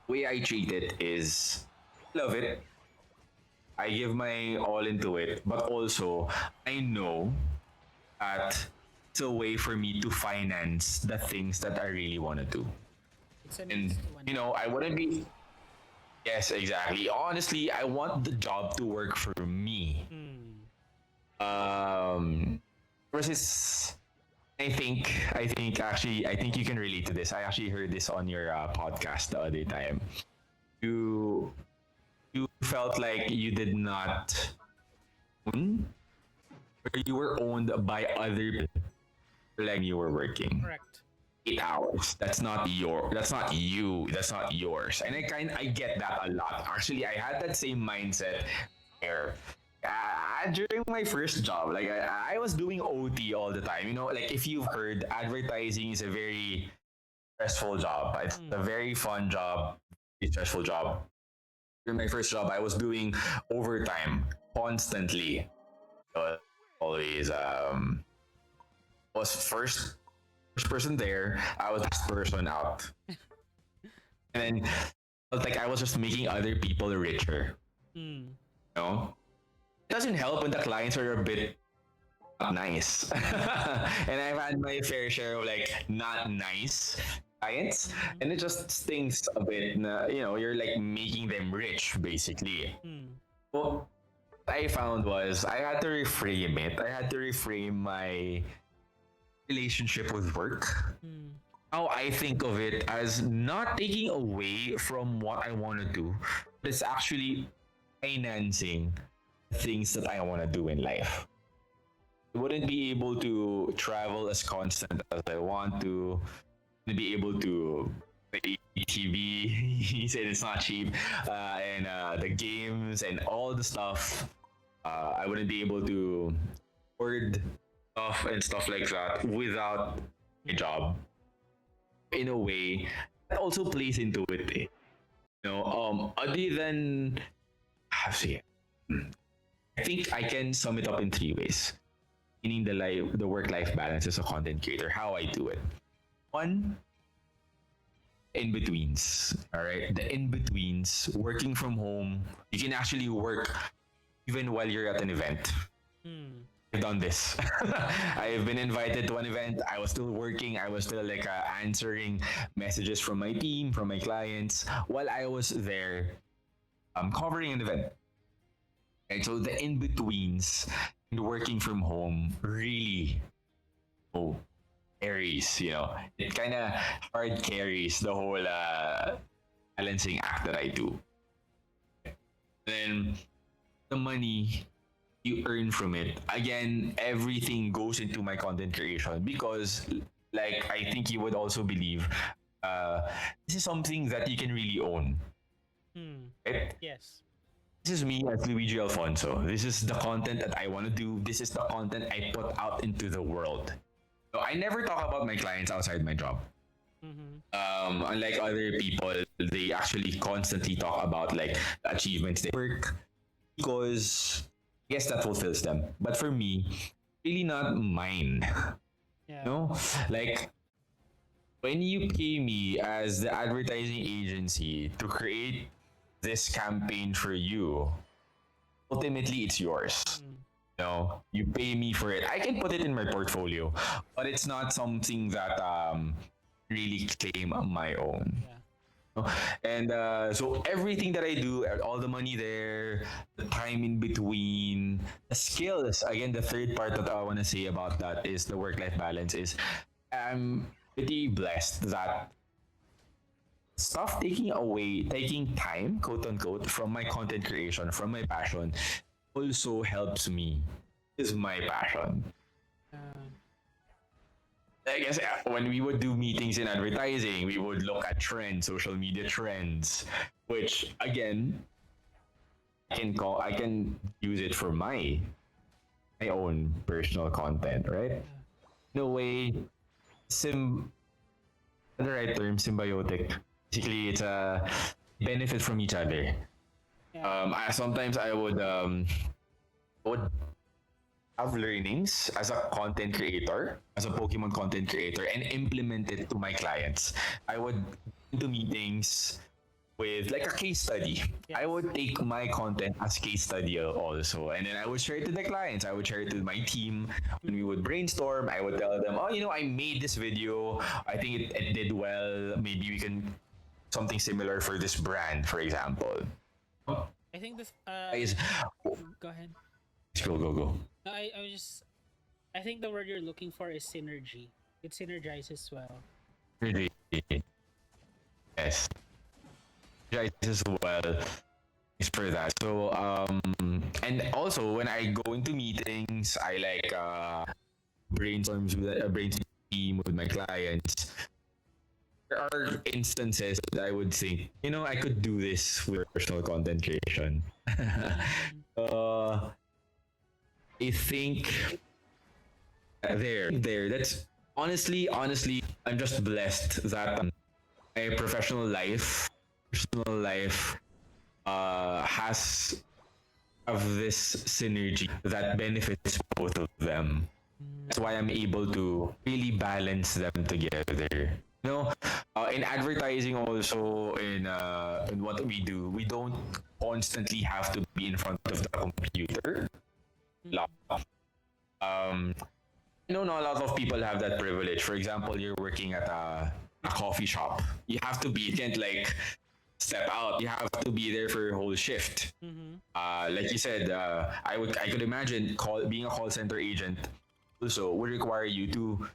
the way I treat it is love it. I give my all into it, but also I know that it's a way for me to finance the things that I really want to do. It's a And means to an you know, I wouldn't be. Yes, exactly. Honestly, I want the job to work for me. end. Versus, I think you can relate to this. I actually heard this on your podcast the other time. You you felt like you did not own, or you were owned by other people, like you were working Correct. 8 hours. That's not you. That's not yours. And I get that a lot. Actually, I had that same mindset there. During my first job, like I was doing OT all the time. You know, like if you've heard, advertising is a very stressful job. It's a very fun job, very stressful job. During my first job, I was doing overtime constantly. Always was first person there. I was last person out, and then I felt like I was just making other people richer. Mm. You know, it doesn't help when the clients are a bit not nice, and I've had my fair share of like not nice clients, and it just stings a bit. You know, you're like making them rich basically. Mm. Well, what I found was I had to reframe it. I had to reframe my relationship with work. Mm. Now I think of it as not taking away from what I want to do, but it's actually financing the things that I want to do in life. I wouldn't be able to travel as constant as I want to, be able to play TV. He said it's not cheap, and the games and all the stuff. I wouldn't be able to afford stuff and stuff like that without a job. In a way, that also plays into it. You know, other than see, I think I can sum it up in three ways. Meaning the work-life balance as a content creator, how I do it. One, in betweens. All right, the in betweens, working from home. You can actually work even while you're at an event. Mm. I've done this. I have been invited to an event. I was still working. I was still like answering messages from my team, from my clients, while I was there covering an event. And so the in betweens and working from home really carries, you know, it kind of hard carries the whole balancing act that I do. Then the money you earn from it, again, everything goes into my content creation because, like, I think you would also believe this is something that you can really own. Mm. Right? Yes. This is me as Luigi Alfonso. This is the content that I want to do. This is the content I put out into the world. So I never talk about my clients outside my job. Unlike other people, they actually constantly talk about like the achievements they work because I guess that fulfills them. But for me, really not mine. Yeah. You know, like when you pay me as the advertising agency to create this campaign for you, ultimately it's yours. Mm. You know, you pay me for it. I can put it in my portfolio, but it's not something that really claim my own. Yeah. And so everything that I do, all the money there, the time in between, the skills. Again, the third part that I want to say about that is the work-life balance. Is I'm pretty blessed that stuff taking time, quote unquote, from my content creation, from my passion, also helps me. Is my passion. Uh, I guess when we would do meetings in advertising, we would look at trends, social media trends, which again, I can use it for my own personal content, right? In a way, the right term, symbiotic. Basically, it's a benefit from each other. yeah. Sometimes I would have learnings as a content creator, as a Pokemon content creator, and implement it to my clients. I would go into meetings with like a case study. Yes. I would take my content as case study also, and then I would share it to the clients. I would share it to my team. When we would brainstorm, I would tell them, "Oh, I made this video. I think it did well. Maybe we can something similar for this brand, for example." I think this. Guys, Go ahead. go. No, I think the word you're looking for is synergy. It synergizes well. Really, yes, guys as well. Thanks for that. So, and also when I go into meetings, I like brainstorm team with my clients. There are instances that I would think, I could do this with personal content creation. I think there. That's honestly, I'm just blessed that my personal life, has of this synergy that benefits both of them. That's why I'm able to really balance them together. In advertising also in what we do, we don't constantly have to be in front of the computer. Laptop. Not a lot of people have that privilege. For example, you're working at a coffee shop. You have to be. You can't like step out. You have to be there for a whole shift. Like you said, I could imagine being a call center agent also would require you to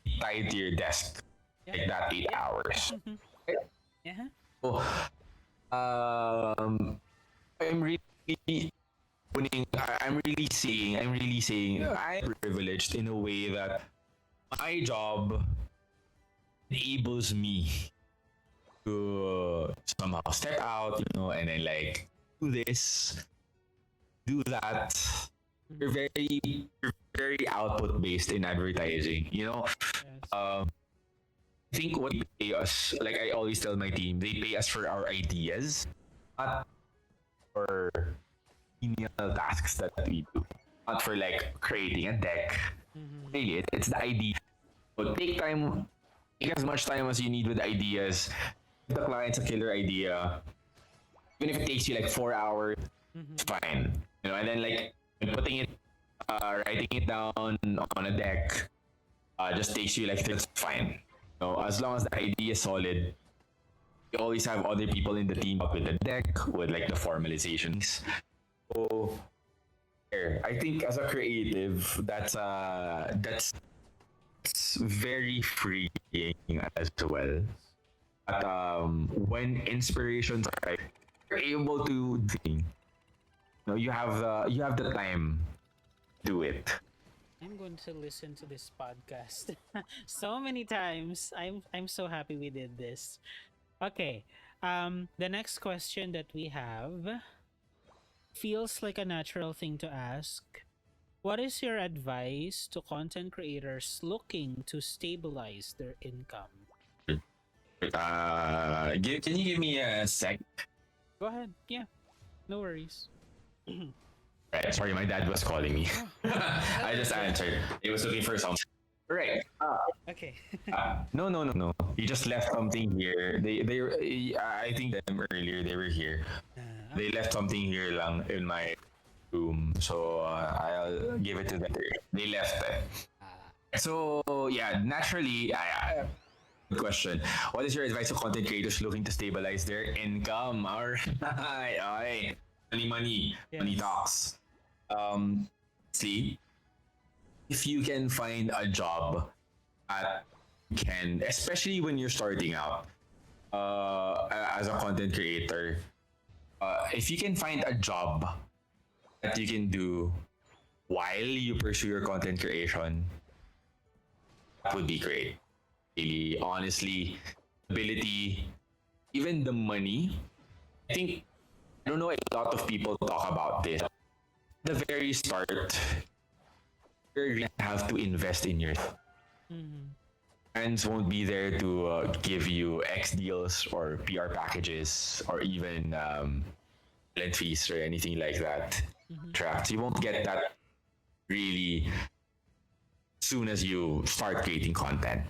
be tied to your desk like that 8 hours. Yeah. So, I'm really I'm really saying I'm privileged in a way that my job enables me to somehow step out, and then like do this, do that. We're very output based in advertising. Yes. I think what they pay us, like I always tell my team, they pay us for our ideas, not for menial tasks that we do, not for like creating a deck. Really, it's the idea. So take as much time as you need with ideas. If the client's a killer idea, even if it takes you like 4 hours, it's fine. And then like writing it down on a deck, just takes you like it's fine. As long as the idea is solid, you always have other people in the team up with the deck, with like the formalizations. So, I think as a creative, that's very freeing as well. But when inspirations are right, you're able to think. You have the time to do it. I'm going to listen to this podcast so many times. I'm so happy we did this. Okay. The next question that we have feels like a natural thing to ask. What is your advice to content creators looking to stabilize their income? Can you give me a sec? Go ahead. Yeah. No worries. Right, sorry, my dad was calling me. I just answered. He was looking for something. Right. Okay. No. He just left something here. I think them earlier. They were here. They left something here lang in my room, so I'll give it to them. They left it. So yeah, naturally, good question. What is your advice to content creators looking to stabilize their income? All right. Money Yes. talks. See, if you can find a job that can, especially when you're starting out, as a content creator, if you can find a job that you can do while you pursue your content creation, that would be great. Really, honestly, ability, even the money. I don't know if a lot of people talk about this. At the very start, you're going to have to invest in yourself. Brands won't be there to give you X deals or PR packages or even talent fees or anything like that. Tracks. You won't get that really soon as you start creating content.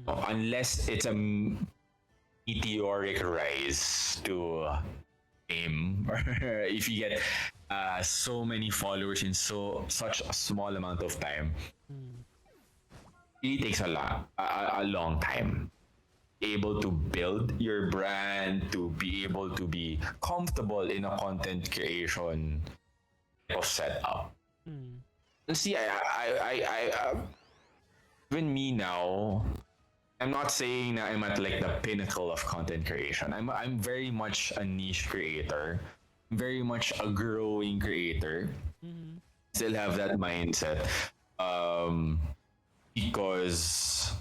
Unless it's a meteoric rise to fame, or if you get so many followers in such a small amount of time, it really takes a long time. Able to build your brand, to be able to be comfortable in a content creation type of setup. See, even me now, I'm not saying that I'm at like the pinnacle of content creation. I'm very much a niche creator, very much a growing creator. Still have that mindset, because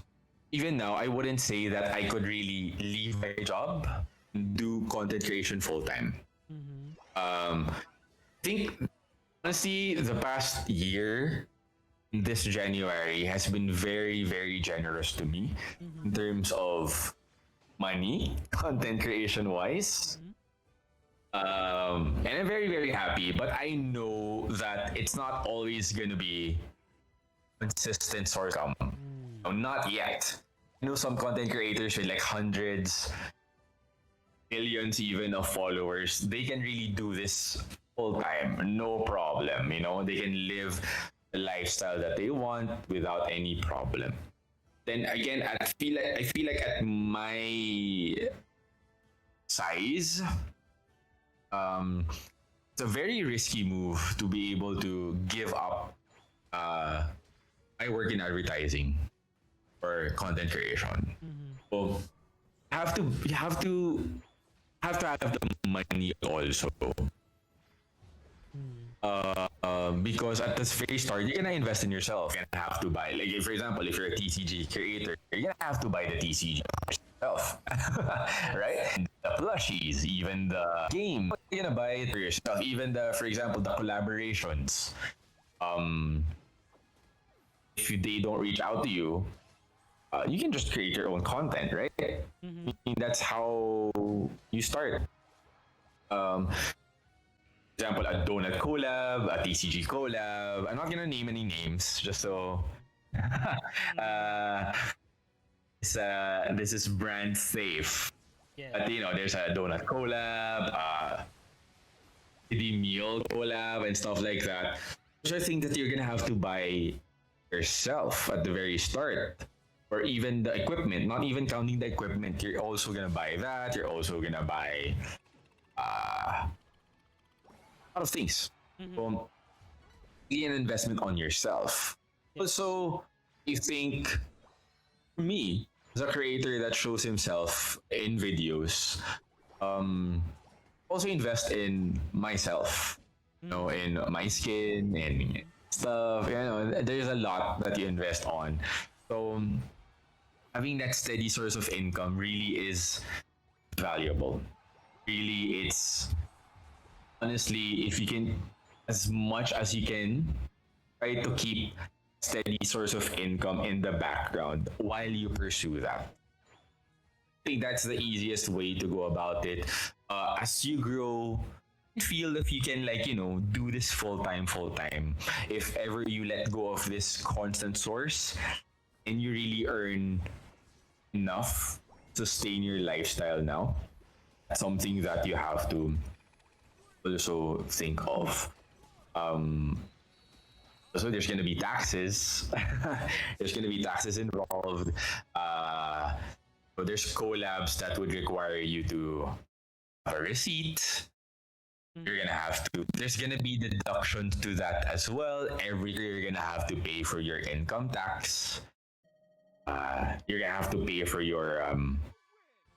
even now I wouldn't say that I could really leave my job and do content creation full time. I think honestly, the past year, this January, has been very, very generous to me in terms of money, content creation wise. And I'm very, very happy, but I know that it's not always going to be consistent source of income. No, not yet. I know some content creators with like hundreds, millions even of followers, they can really do this full time, no problem. You know, they can live the lifestyle that they want without any problem. Then again, I feel like at my size, it's a very risky move to be able to give up. I work in advertising or content creation. So you have to have the money also. Because at the very start, you're gonna invest in yourself. You're gonna have to buy, like, for example, if you're a TCG creator, you're gonna have to buy the TCG yourself, right? And the plushies, even the game, you're gonna buy it for yourself. Even for example, the collaborations. If they don't reach out to you, you can just create your own content, right? I mean, that's how you start. Example, a donut collab, a TCG collab. I'm not gonna name any names, just so uh, this is brand safe. But there's a donut collab, the meal collab, and stuff like that. Those are things that you're gonna have to buy yourself at the very start. Or even the equipment, not even counting the equipment, you're also gonna buy that. You're also gonna buy a lot of things. So, be an investment on yourself. Also, I think for me, as a creator that shows himself in videos, also invest in myself. In my skin and stuff. There's a lot that you invest on. So having that steady source of income really is valuable. Really, it's honestly, if you can, as much as you can, try to keep steady source of income in the background while you pursue that. I think that's the easiest way to go about it. As you grow, feel if you can do this full time. If ever you let go of this constant source and you really earn enough to sustain your lifestyle now, that's something that you have to also think of. So there's going to be taxes. There's going to be taxes involved. So there's collabs that would require you to have a receipt. You're gonna have to. There's gonna be deductions to that as well. Every year, you're gonna have to pay for your income tax. You're gonna have to pay for your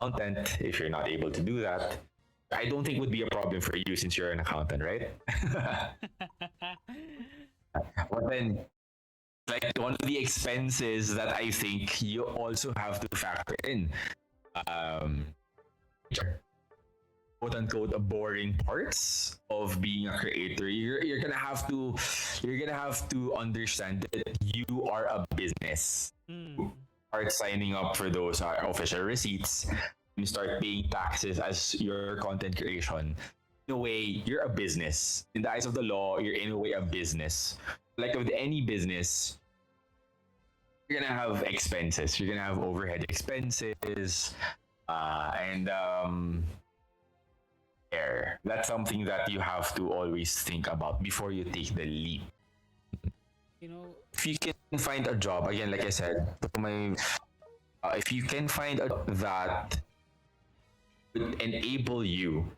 content if you're not able to do that. I don't think would be a problem for you since you're an accountant, right? But then, like, one of the expenses that I think you also have to factor in, quote unquote, boring parts of being a creator. You're gonna have to understand that you are a business. Start signing up for those official receipts. You start paying taxes as your content creation. In a way, you're a business. In the eyes of the law, you're in a way a business. like with any business, you're gonna have expenses. You're gonna have overhead expenses, and there. That's something that you have to always think about before you take the leap. You know, If you can find a job, again, like I said, if you can find a job that would enable you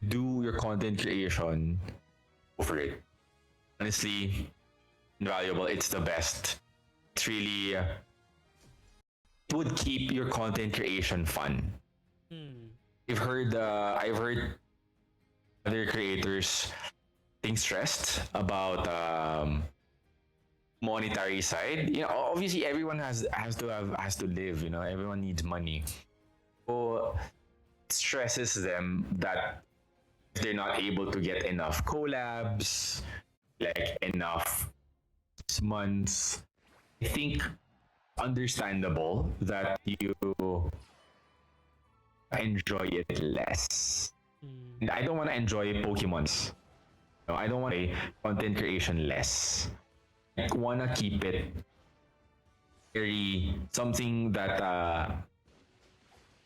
do your content creation, go for it. Honestly, invaluable. It's the best. It's really it would keep your content creation fun. I've heard other creators being stressed about monetary side. You know, obviously everyone has to live. You know, everyone needs money. So it stresses them that if they're not able to get enough collabs, like enough months. I think understandable that you enjoy it less. And I don't want to enjoy Pokemons. No, I don't want to content creation less. I want to keep it very something that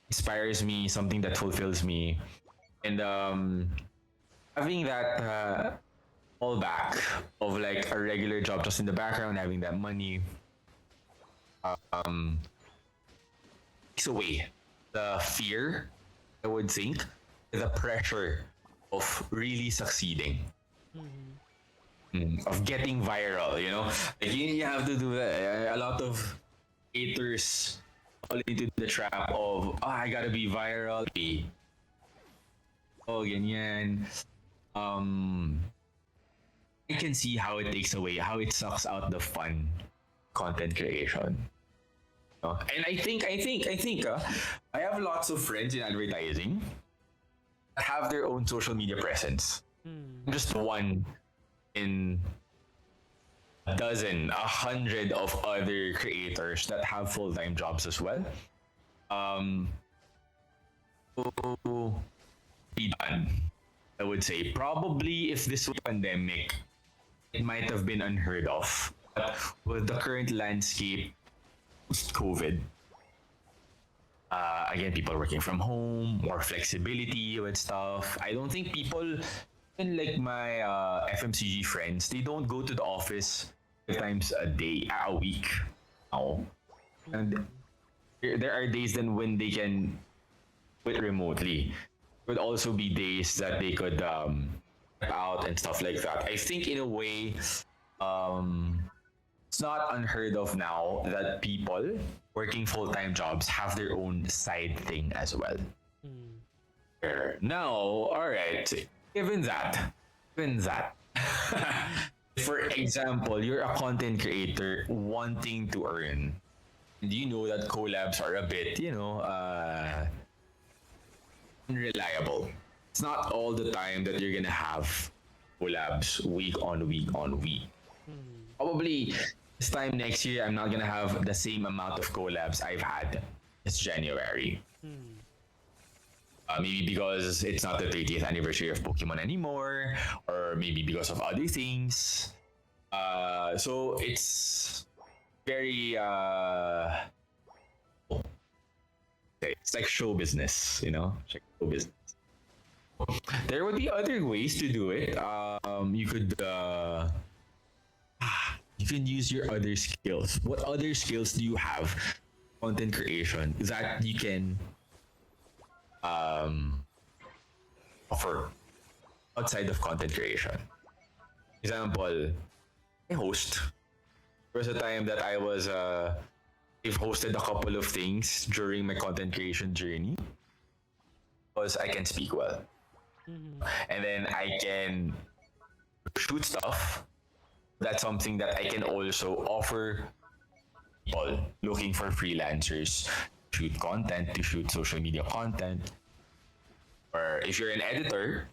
inspires me, something that fulfills me, and having that fallback of like a regular job just in the background, having that money takes away the fear, I would think, the pressure of really succeeding, of getting viral. You know, like you have to do that. A lot of haters fall into the trap of, I gotta be viral. Oh, ganyan. I can see how it takes away, how it sucks out the fun content creation. And I think, I have lots of friends in advertising that have their own social media presence. I'm just one in a dozen, 100 of other creators that have full-time jobs as well. So be done. I would say probably if this was a pandemic, it might have been unheard of. But with the current landscape post-COVID, again, people working from home, more flexibility with stuff. I don't think people, even like my FMCG friends, they don't go to the office 5 times a week now. And there are days then when they can quit remotely. Would also be days that they could out and stuff like that. I think in a way, it's not unheard of now that people working full-time jobs have their own side thing as well. Now, all right, given that, for example, you're a content creator wanting to earn, and you know that collabs are a bit, unreliable. It's not all the time that you're gonna have collabs week on week on week. Probably this time next year, I'm not gonna have the same amount of collabs I've had this January. Maybe because it's not the 30th anniversary of Pokemon anymore, or maybe because of other things. So it's very it's like show business, It's like show business. There would be other ways to do it. You can use your other skills. What other skills do you have? Content creation that you can offer outside of content creation. Example, I host. There was a time that I've hosted a couple of things during my content creation journey because I can speak well. And then I can shoot stuff. That's something that I can also offer people looking for freelancers to shoot content, to shoot social media content. Or if you're an editor,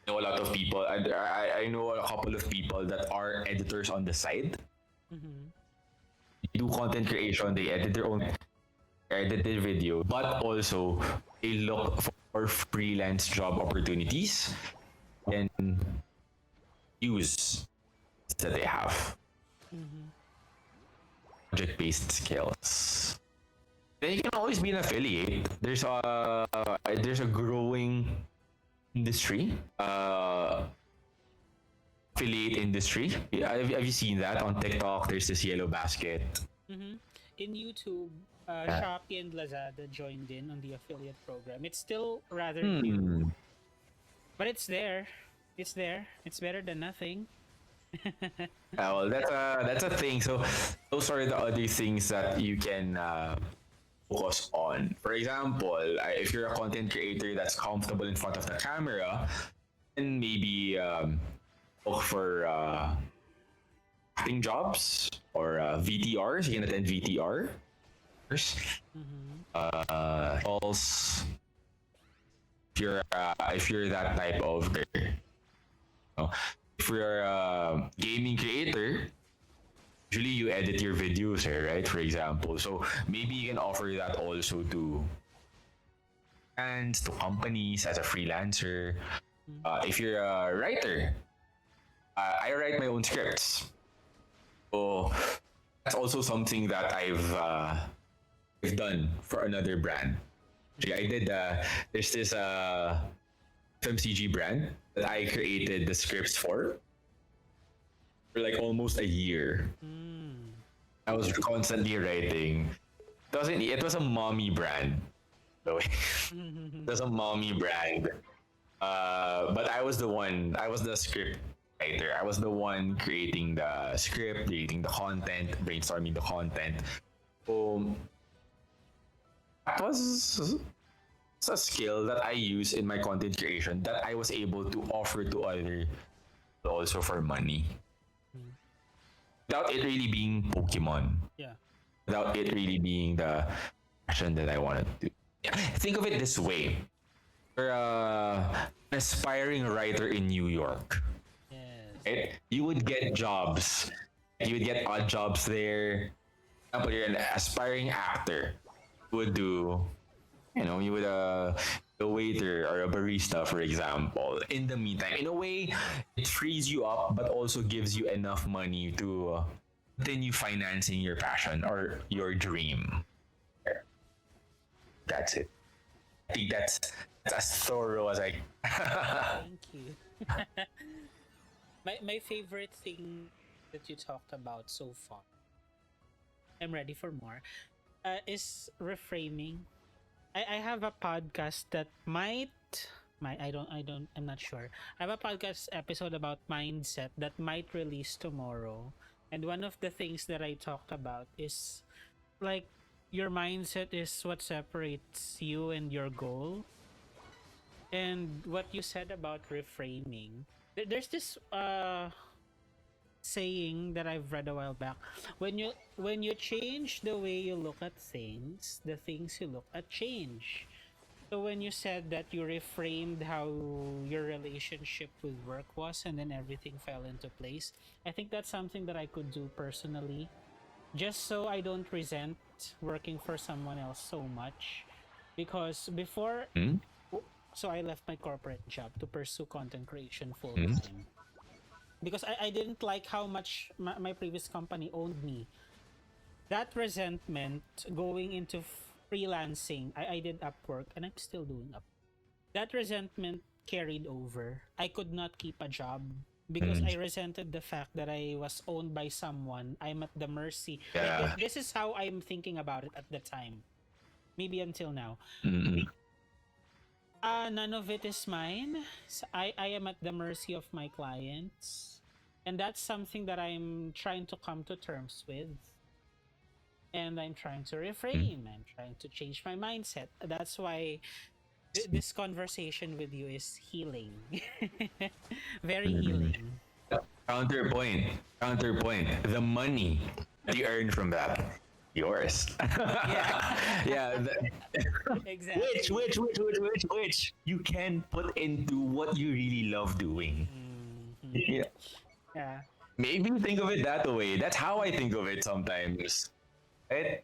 I know a lot of people, I know a couple of people that are editors on the side. They do content creation, they edit their own edited video, but also they look for freelance job opportunities and use that they have. Mm-hmm. Project-based skills. Then you can always be an affiliate. There's a growing industry. Affiliate industry. Have you seen that on TikTok? There's this yellow basket. Mm-hmm. In YouTube, Shopee and Lazada joined in on the affiliate program. It's still rather new, but it's there. It's there. It's better than nothing. Well, that's a thing. So those are the other things that you can focus on. For example, if you're a content creator that's comfortable in front of the camera, then maybe look for acting jobs or VTRs. You can attend VTR. Calls. If you're that type of girl, know, if you're a gaming creator, usually you edit your videos here, right? For example, so maybe you can offer that also to brands, to companies as a freelancer. If you're a writer, I write my own scripts, so that's also something that I've done for another brand. Actually, I did. There's this FMCG brand that I created the scripts for like almost a year. I was constantly writing. It was a mommy brand. So it was a mommy brand. But I was the one. I was the script writer. I was the one creating the script, creating the content, brainstorming the content. So that was a skill that I use in my content creation that I was able to offer to other also for money without it really being Pokemon, Yeah. without it really being the passion that I wanted to. Think of it this way: you're an aspiring writer in New York, Yes. right? You would get jobs. You would get odd jobs there. For example, you're an aspiring actor. You would do, you would a waiter or a barista, for example. In the meantime, in a way, it frees you up, but also gives you enough money to continue financing your passion or your dream. That's it. I think that's as thorough as I. Thank you. My favorite thing that you talked about so far, I'm ready for more, is reframing. I have a podcast that I'm not sure. I have a podcast episode about mindset that might release tomorrow. And one of the things that I talked about is like your mindset is what separates you and your goal. And what you said about reframing. There's this saying that I've read a while back. When you change the way you look at things, the things you look at change. So when you said that you reframed how your relationship with work was and then everything fell into place, I think that's something that I could do personally, just so I don't resent working for someone else so much. Because before, Hmm? so I left my corporate job to pursue content creation full Hmm? time because I didn't like how much my previous company owned me. That resentment going into freelancing, I did Upwork and I'm still doing up. That resentment carried over. I could not keep a job because Mm. I resented the fact that I was owned by someone. I'm at the mercy. Like Yeah. this is how I'm thinking about it at the time. Maybe until now. Mm-mm. None of it is mine. I am at the mercy of my clients. And that's something that I'm trying to come to terms with. And I'm trying to reframe. I'm trying to change my mindset. That's why this conversation with you is healing. Very Mm. healing. Counterpoint. Counterpoint. The money that you earn from that, yours. Yeah, Yeah. exactly. Which you can put into what you really love doing. Mhm. Yeah. Yeah. Maybe think of it that way. That's how I think of it sometimes. Right?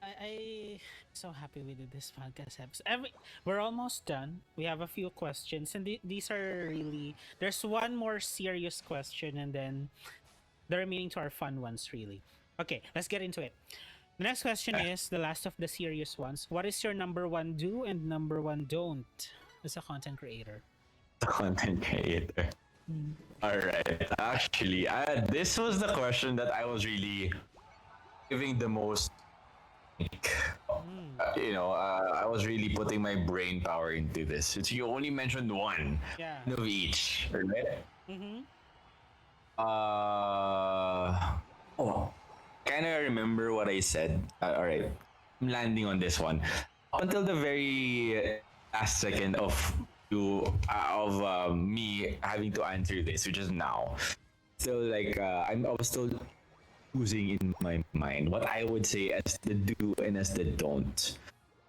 I so happy we did this podcast episode. We're almost done. We have a few questions, and these are really. There's one more serious question, and then The remaining two are fun ones, really. Okay, let's get into it. The next question is the last of the serious ones. What is your number one do and number one don't as a content creator? The content creator. All right. Actually, this was the question that I was really giving the most. I was really putting my brain power into this. Since you only mentioned one Yeah. of each, right? Mm-hmm. Oh, kind of remember what I said. All right, I'm landing on this one. Up until the very last second of me having to answer this, which is now. Still, like I was still choosing in my mind what I would say as the do and as the don't.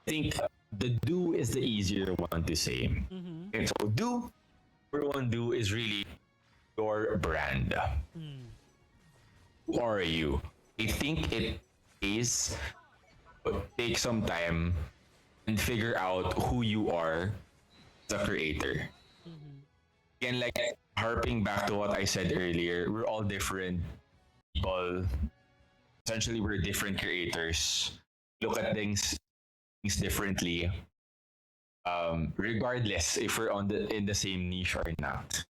I think the do is the easier one to say. Mm-hmm. And so number one do is really your brand. Who are you? I think it is take some time and figure out who you are as a creator. Again, like harping back to what I said earlier, we're all different people. Essentially, we're different creators. Look at things differently. Regardless if we're in the same niche or not.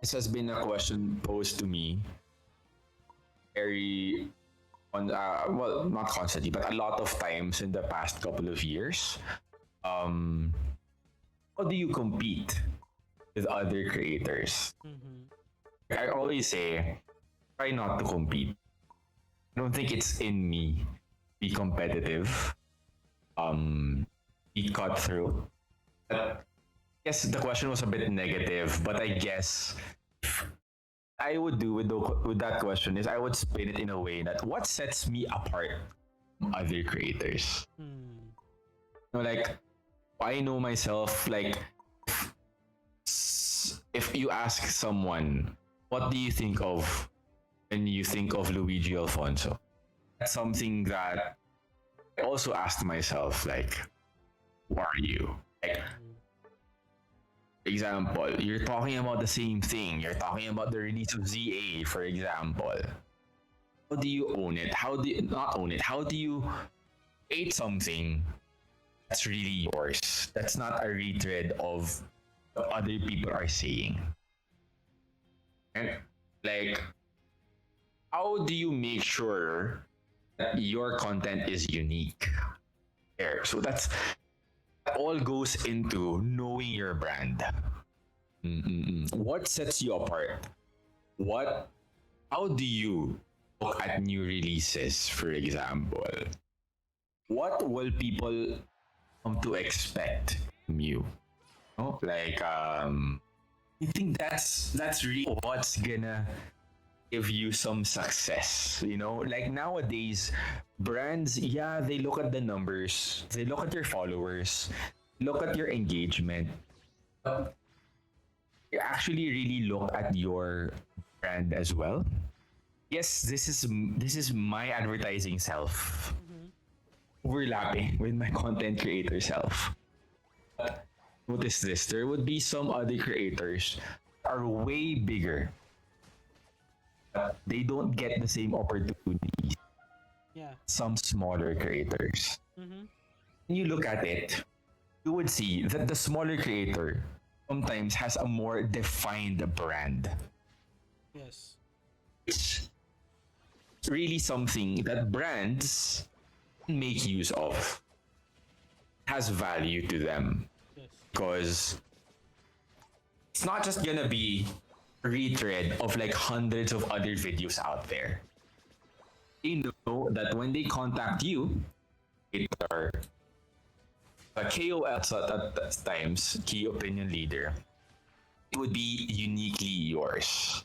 This has been a question posed to me very on well, not constantly, but a lot of times in the past couple of years. How do you compete with other creators? I always say, try not to compete. I don't think it's in me to be competitive, be cutthroat. But yes, the question was a bit negative, but I guess I would do with that question is I would spin it in a way that what sets me apart from other creators. Like I know myself. Like if you ask someone, what do you think of when you think of Luigi Alfonso? That's something that I also asked myself. Like, who are you? Like, example, you're talking about the same thing. You're talking about the release of ZA, for example. How do you own it? How do you not own it? How do you create something that's really yours? That's not a retread of what other people are saying. And like, how do you make sure that your content is unique? There. So that all goes into knowing your brand. What sets you apart? How do you look at new releases, for example? What will people come to expect from you? Like I think that's really what's gonna give you some success. Like nowadays, brands, yeah, they look at the numbers, they look at your followers, look at your engagement. You actually really look at your brand as well. Yes, this is my advertising self overlapping with my content creator self. But notice this: there would be some other creators are way bigger. But they don't get the same opportunities. Yeah. Some smaller creators. Mm-hmm. When you look at it, you would see that the smaller creator sometimes has a more defined brand. Yes. It's really something that brands make use of. Has value to them. Yes. Because it's not just gonna be a retread of like hundreds of other videos out there. They know that when they contact you, it are a KOL at times, key opinion leader, it would be uniquely yours.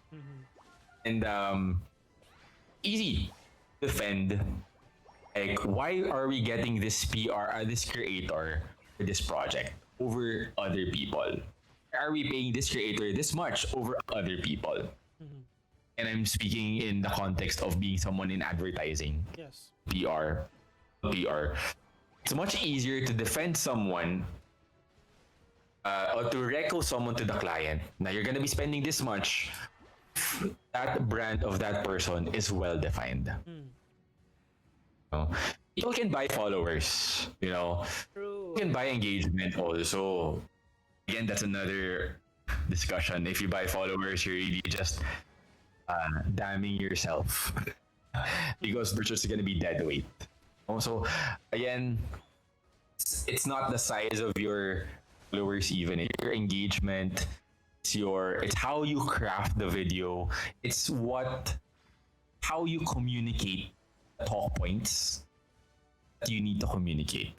And easy to defend. Like, why are we getting this PR, this creator for this project over other people? Are we paying this creator this much over other people? And I'm speaking in the context of being someone in advertising. Yes. PR. It's much easier to defend someone or to reco someone to the client. Now you're gonna be spending this much. if that brand of that person is well defined. know, people can buy followers, True. you can buy engagement also. Again, that's another discussion. If you buy followers, you're really just damning yourself because they're just gonna be dead weight. Also, again, it's not the size of your followers, even it's your engagement. It's how you craft the video. It's how you communicate the talk points that you need to communicate.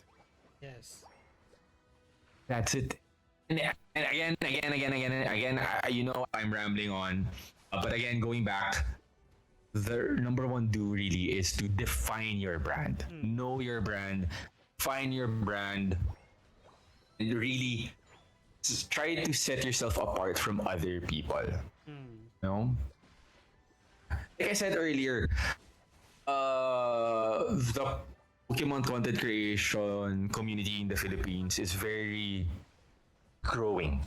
Yes. That's it. And again, I'm rambling on. But again, going back, the number one do really is to define your brand. Know your brand, find your brand, and really try to set yourself apart from other people. Like I said earlier, the Pokemon content creation community in the Philippines is very growing.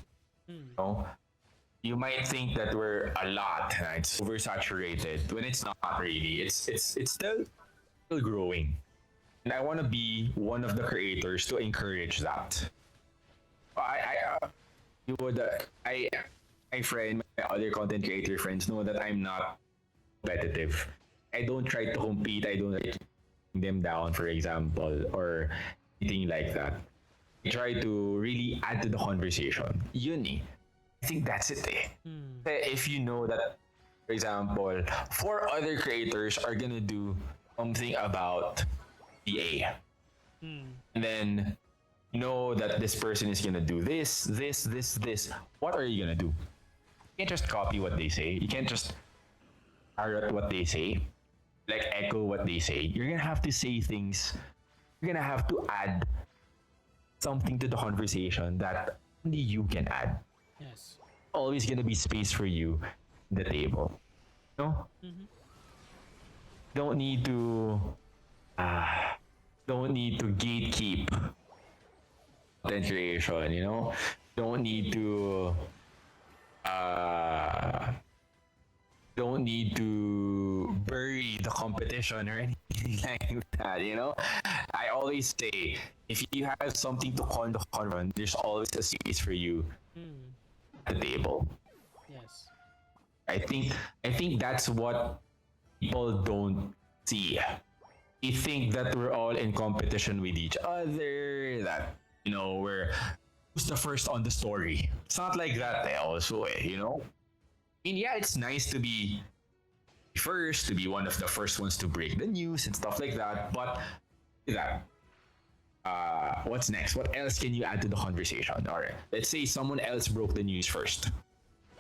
You might think that we're a lot, it's oversaturated when it's not really. It's still growing, and I want to be one of the creators to encourage that. My friend, my other content creator friends know that I'm not competitive. I don't try to compete. I don't try to bring them down, for example, or anything like that. I try to really add to the conversation. Yun eh. I think that's it eh. If you know that, for example, four other creators are gonna do something about PA. And then you know that this person is gonna do this. What are you gonna do? You can't just copy what they say. You can't just parrot what they say, like echo what they say. You're gonna have to say things. You're gonna have to add something to the conversation that only you can add. Yes. Always gonna be space for you in the table. No? Don't need to gatekeep content creation, Don't need to bury the competition or anything like that. I always say, if you have something to con, there's always a space for you at the table. Yes. I think that's what people don't see. They think that we're all in competition with each other, that we're who's the first on the story. It's not like that also, I mean, yeah, it's nice to be first, to be one of the first ones to break the news and stuff like that, but what's next? What else can you add to the conversation? All right, let's say someone else broke the news first.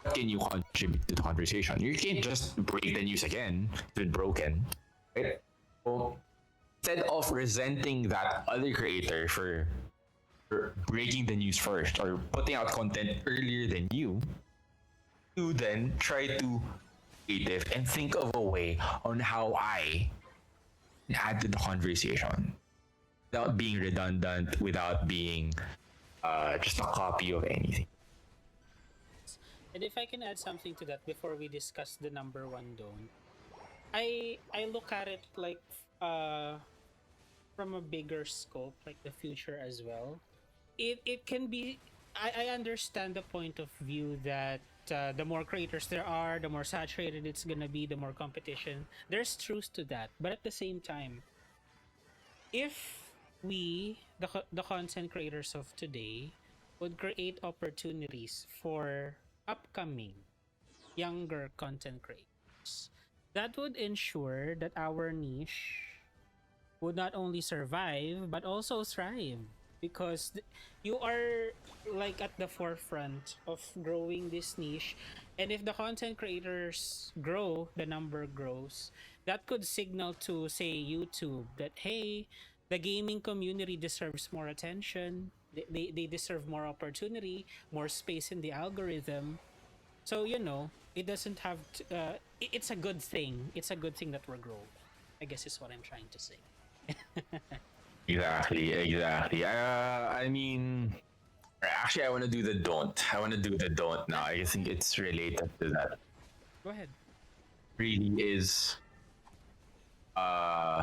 What can you contribute to the conversation? You can't just break the news again. It's been broken, right? So instead of resenting that other creator for breaking the news first or putting out content earlier than you then try to be creative and think of a way on how I can add to the conversation without being redundant, without being just a copy of anything. And if I can add something to that before we discuss the number one don't, I look at it like from a bigger scope, like the future as well. It can be. I understand the point of view that the more creators there are, the more saturated it's gonna be, the more competition. There's truth to that, but at the same time, if we, the content creators of today, would create opportunities for upcoming younger content creators, that would ensure that our niche would not only survive but also thrive, because you are like at the forefront of growing this niche, and if the content creators grow, the number grows, that could signal to, say, YouTube that, hey, the gaming community deserves more attention, they deserve more opportunity, more space in the algorithm. So it doesn't have to, it's a good thing, that we're growing, I guess, is what I'm trying to say. Exactly. I mean, actually, I want to do the don't. I want to do the don't now. I think it's related to that. Go ahead. really is uh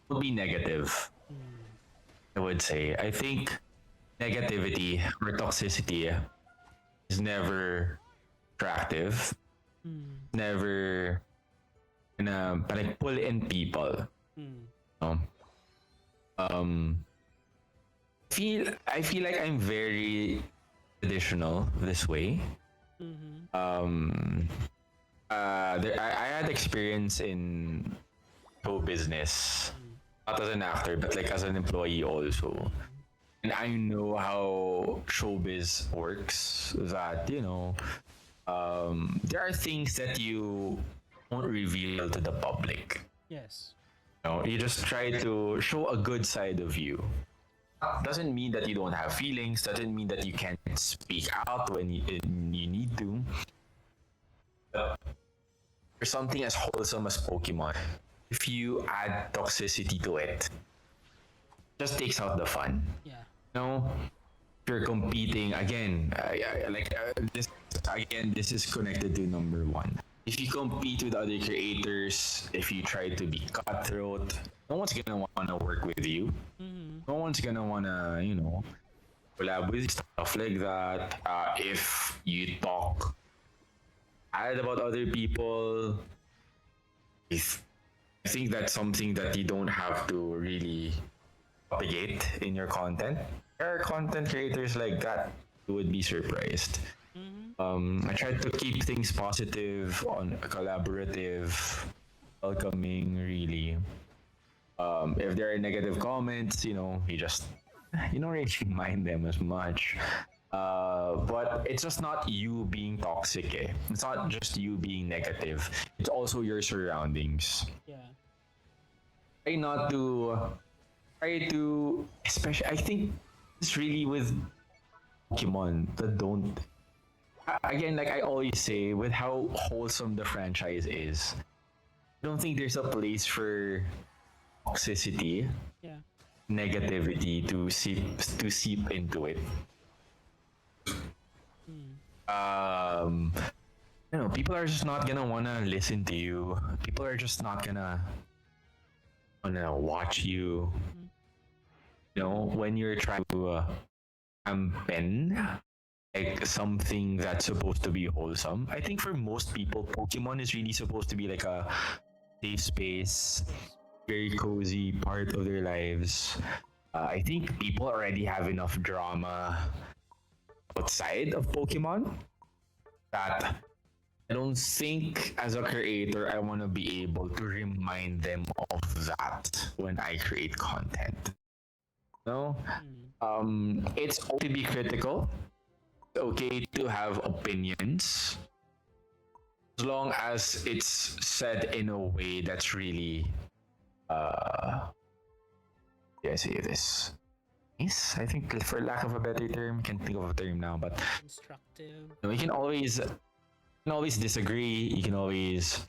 will be negative. I would say. I think negativity or toxicity is never attractive. Never gonna like pull in people. Um, um, I feel like I'm very traditional this way. Um, I had experience in show business, not as an actor, but like as an employee also. And I know how showbiz works. That there are things that you won't reveal to the public. Yes. You just try to show a good side of you. Doesn't mean that you don't have feelings. Doesn't mean that you can't speak out when you need to. But for something as wholesome as Pokemon, if you add toxicity to it, just takes out the fun. Yeah. If you're competing again, this is connected to number one. If you compete with other creators, if you try to be cutthroat, no one's gonna wanna work with you. No one's gonna wanna, collab with stuff like that. If you talk bad about other people, if I think that's something that you don't have to really propagate in your content. There are content creators like that. You would be surprised. I try to keep things positive, on collaborative, welcoming. Really, if there are negative comments, you don't really mind them as much. But it's just not you being toxic. It's not just you being negative. It's also your surroundings. Yeah. Try to especially I think it's really with Pokemon that don't again, like I always say, with how wholesome the franchise is, I don't think there's a place for toxicity, Yeah. negativity to seep into it. People are just not gonna wanna listen to you. People are just not gonna wanna watch you. When you're trying to campaign like something that's supposed to be wholesome. I think for most people, Pokemon is really supposed to be like a safe space, very cozy part of their lives. I think people already have enough drama outside of Pokemon that I don't think as a creator I want to be able to remind them of that when I create content. No, it's okay to be critical. It's okay to have opinions as long as it's said in a way that's really yeah, I say this. Nice. I think for lack of a better term, can't think of a term now, but Constructive. you can always disagree. You can always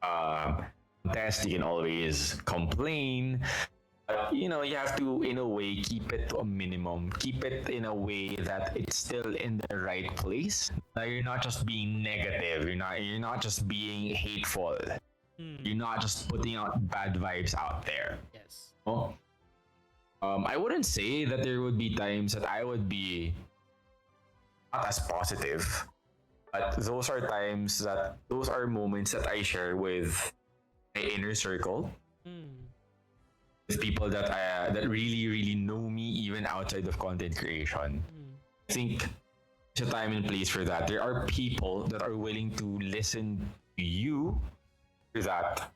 contest. You can always complain. But you have to, in a way, keep it to a minimum. Keep it in a way that it's still in the right place. Now you're not just being negative. You're not just being hateful. You're not just putting out bad vibes out there. Yes. I wouldn't say that there would be times that I would be not as positive, but those are moments that I share with my inner circle, with people that really really know me even outside of content creation. I think there's a time and place for that. There are people that are willing to listen to you for that.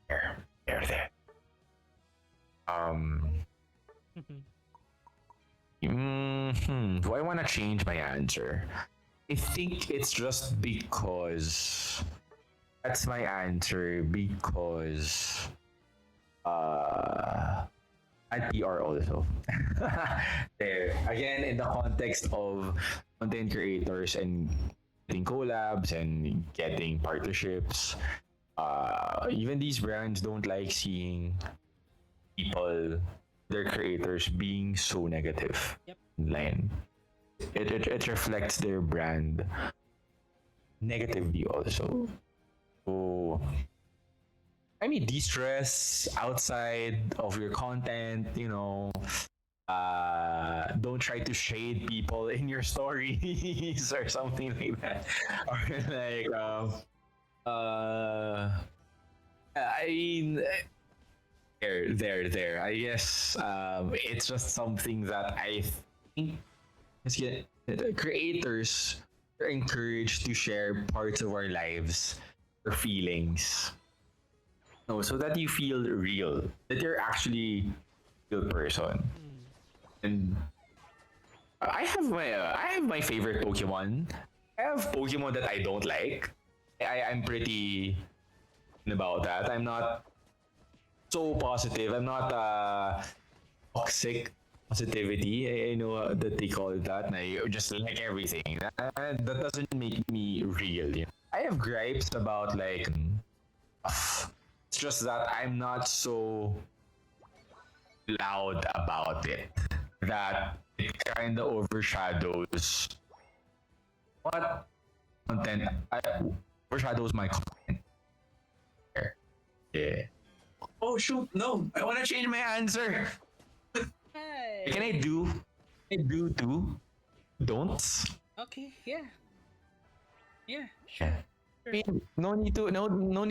They're there. Do I want to change my answer? I think it's just because that's my answer because at PR also. There again, in the context of content creators and getting collabs and getting partnerships, even these brands don't like seeing people, their creators, being so negative. Yep. Online. It reflects their brand negatively also. So, I mean, de-stress outside of your content, don't try to shade people in your stories or something like that. Or like, I mean, there. I guess it's just something that I think creators are encouraged to share parts of our lives or feelings. No, so that you feel real, that you're actually a real person. And I have my favorite Pokemon. I have Pokemon that I don't like. I'm pretty about that. I'm not so positive. I'm not toxic positivity. I know that they call it that. And I just like everything. That doesn't make me real. I have gripes about like. It's just that I'm not so loud about it. That it kind of overshadows what content. Overshadows my content. Yeah. Oh shoot! No, I want to change my answer. Hi. Can I do? I do too. Don't. Okay, yeah. Yeah, sure. Yeah. I mean, no need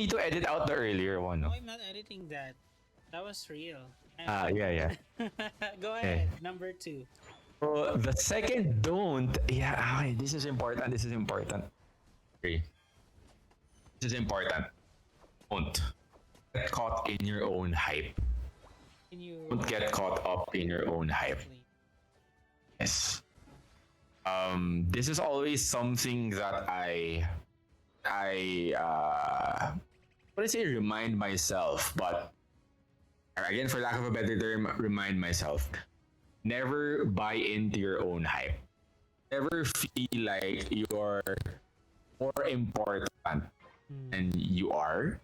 to edit out the earlier one. No, No? I'm not editing that. That was real. Yeah. Go ahead. Number 2. So the second don't. Yeah, this is important. This is important. Okay. This is important. Don't get caught in your own hype. Can you Don't get caught up in your own hype. Yes. This is always something that what I say remind myself, but again, for lack of a better term, remind myself. Never buy into your own hype. Never feel like you're more important than you are.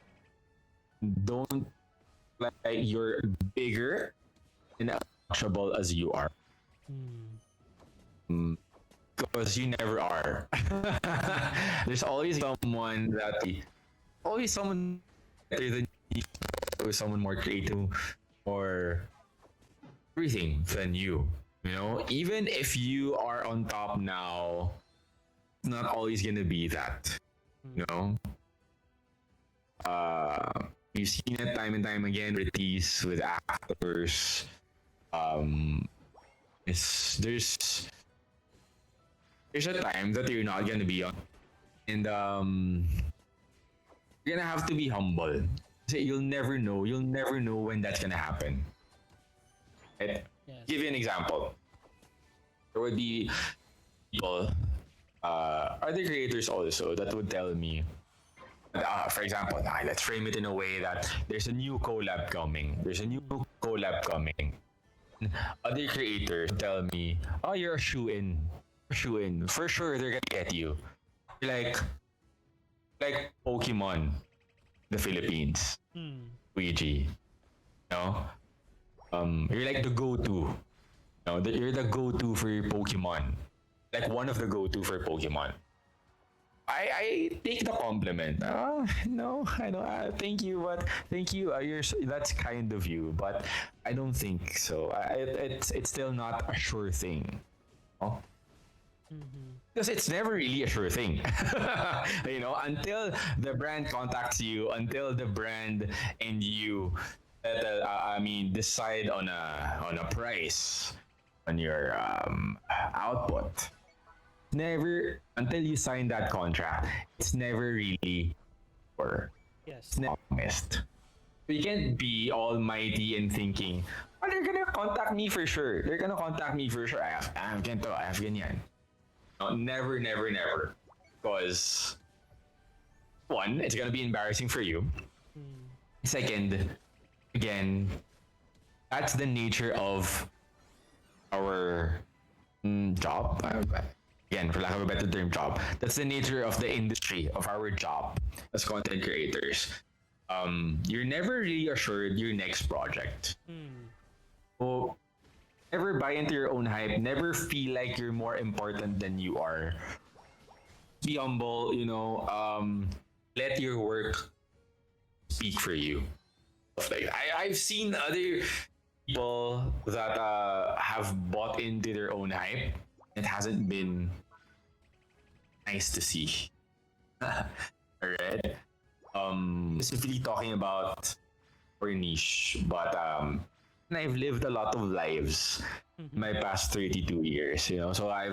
Don't like you're bigger and untouchable as you are. Because you never are. There's always someone always someone better than you, or someone more creative, or everything than you. Even if you are on top now, it's not always gonna be that. You've seen it time and time again with these, with actors. There's a time that you're not gonna be on, and you're gonna have to be humble. Kasi you'll never know when that's gonna happen. Right? Yes. Give you an example. There would be people, other creators also, that would tell me, for example, let's frame it in a way that there's a new collab coming. Other creators tell me, oh, you're a shoe-in. For sure, they're gonna get you. You're like Pokemon, the Philippines. Luigi. You're like the go-to. You're the go-to for your Pokemon. Like one of the go-to for Pokemon. I take the compliment. No, I don't. Thank you, but thank you. That's kind of you, but I don't think so. It's still not a sure thing. Because it's never really a sure thing. Until the brand contacts you, until the brand and you, decide on a price on your output. Never until you sign that contract. It's never really or Yes. it's never promised. You can't be almighty and thinking, oh, they're gonna contact me for sure. I have ganito, I have ganyan. No, never. Because one, it's gonna be embarrassing for you. Second, again, that's the nature of our job. Again, for lack of a better term, job. That's the nature of the industry, of our job as content creators. You're never really assured your next project. So, never buy into your own hype. Never feel like you're more important than you are. be humble, let your work speak for you. Stuff like that. I've seen other people that have bought into their own hype. It hasn't been nice to see. Alright. Specifically talking about our niche, but I've lived a lot of lives my past 32 years, So I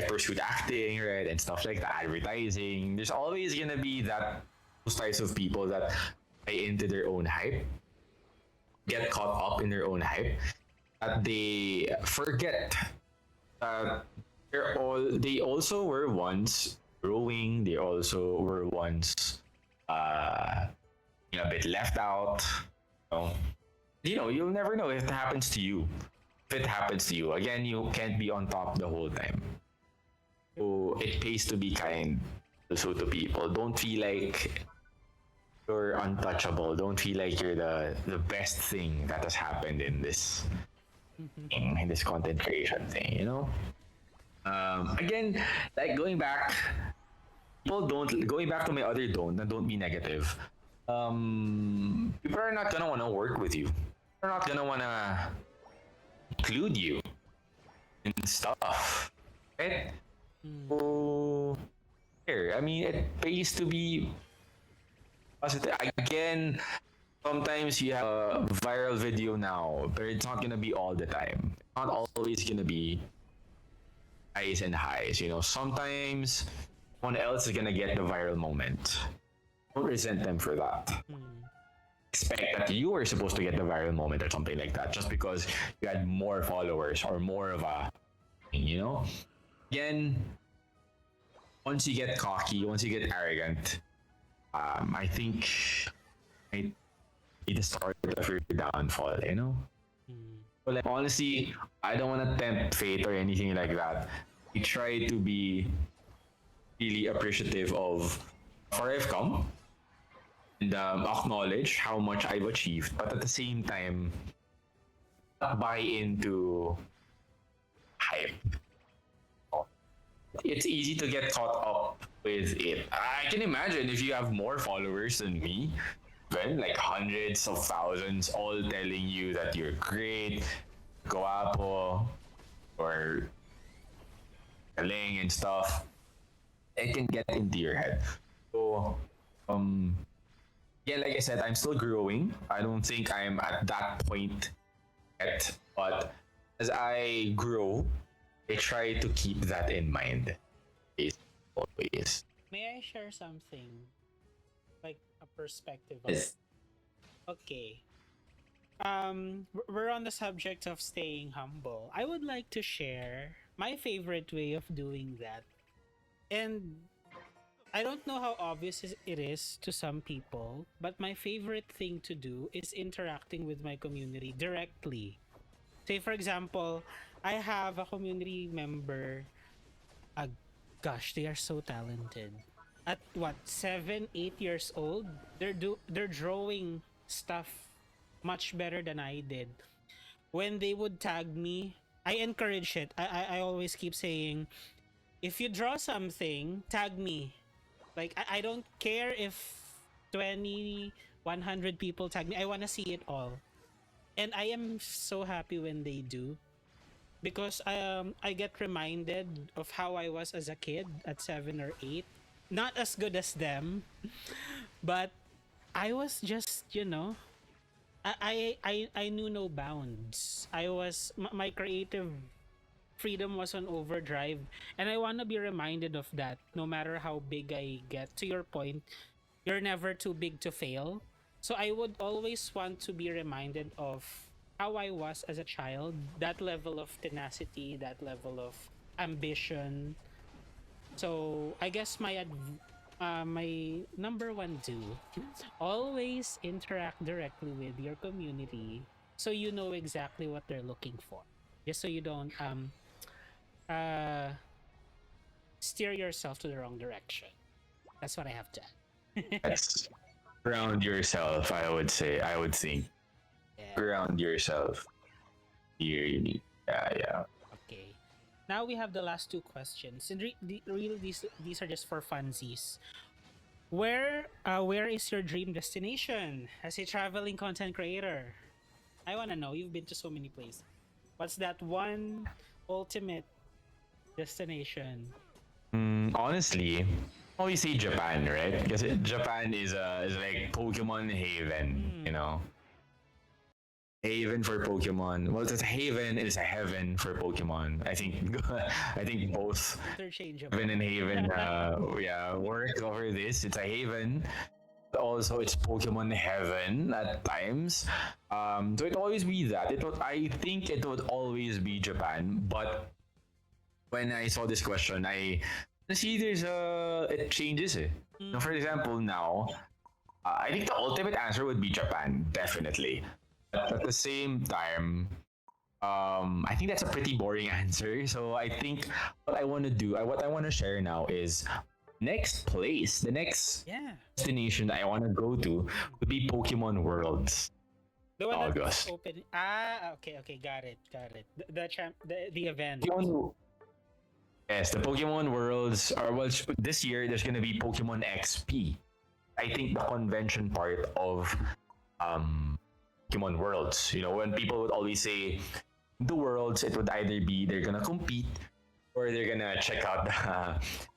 pursued acting, right, and stuff like that, advertising. There's always gonna be those types of people that buy into their own hype, get caught up in their own hype, that they forget that they also were once growing. They also were once a bit left out. You'll never know if it happens to you. If it happens to you, again, you can't be on top the whole time. So it pays to be kind also to people. Don't feel like you're untouchable. Don't feel like you're the best thing that has happened in this in this content creation thing. Again, like going back to my other don't be negative. People are not gonna want to work with you. They're not gonna want to include you in stuff, right? So here, I mean, it pays to be positive. Again, sometimes you have a viral video now, but it's not gonna be all the time. It's not always gonna be highs and highs. Sometimes someone else is gonna get the viral moment. Don't resent them for that. Expect that you were supposed to get the viral moment or something like that just because you had more followers or more of a Again, once you get cocky, once you get arrogant, I think it be the start of your downfall. So like, honestly, I don't want to tempt fate or anything like that. We try to be really appreciative of where I've come and acknowledge how much I've achieved, but at the same time, not buy into hype. It's easy to get caught up with it. I can imagine if you have more followers than me, well, like hundreds of thousands, all telling you that you're great, guapo, or galing and stuff, it can get into your head. So, yeah, like I said, I'm still growing. I don't think I'm at that point yet, but as I grow, I try to keep that in mind. Always. May I share something? Like a perspective of Yes. okay. We're on the subject of staying humble. I would like to share my favorite way of doing that. And I don't know how obvious it is to some people, but my favorite thing to do is interacting with my community directly. Say, for example, I have a community member. Uh, Gosh, they are so talented. At what 7, 8 years old, they're drawing stuff much better than I did. When they would tag me, I encourage it. I always keep saying, if you draw something, tag me. Like I don't care if 20, 100 people tag me. I want to see it all. And I am so happy when they do because I get reminded of how I was as a kid at 7 or 8. Not as good as them, but I was just I knew no bounds. My creative freedom was on overdrive, and I want to be reminded of that no matter how big I get. To your point, you're never too big to fail. So I would always want to be reminded of how I was as a child, that level of tenacity, that level of ambition. So I guess my number one do, always interact directly with your community so you know exactly what they're looking for. Just so you don't uh steer yourself to the wrong direction. That's what I have to add. Yes. Ground yourself, I would say. I would think. Yeah. Ground yourself. You need. Yeah, yeah. Okay. Now we have the last two questions, and really these are just for funsies. Where is your dream destination as a traveling content creator? I wanna know. You've been to so many places. What's that one ultimate destination? Honestly, I always say Japan, right? Because Japan is like Pokemon haven, you know. Haven for Pokemon. Well, it's a haven. It is a heaven for Pokemon. I think. I think both Interchangeable. heaven and haven. Yeah, work over this. It's a haven. Also, it's Pokemon heaven at times. So it always be that. It would. I think it would always be Japan. But when I saw this question, I see there's a it changes. Eh. Now, for example, now I think the ultimate answer would be Japan, definitely. But at the same time, I think that's a pretty boring answer. So I think what I want to do, what I want to share now is next place, the next Yeah. destination that I want to go to would be Pokemon Worlds. The one that's August. open. Okay, got it. The event. Yes, the Pokemon Worlds are well this year. There's gonna be Pokemon XP. I think the convention part of Pokemon Worlds. You know, when people would always say the Worlds, it would either be they're gonna compete or they're gonna check out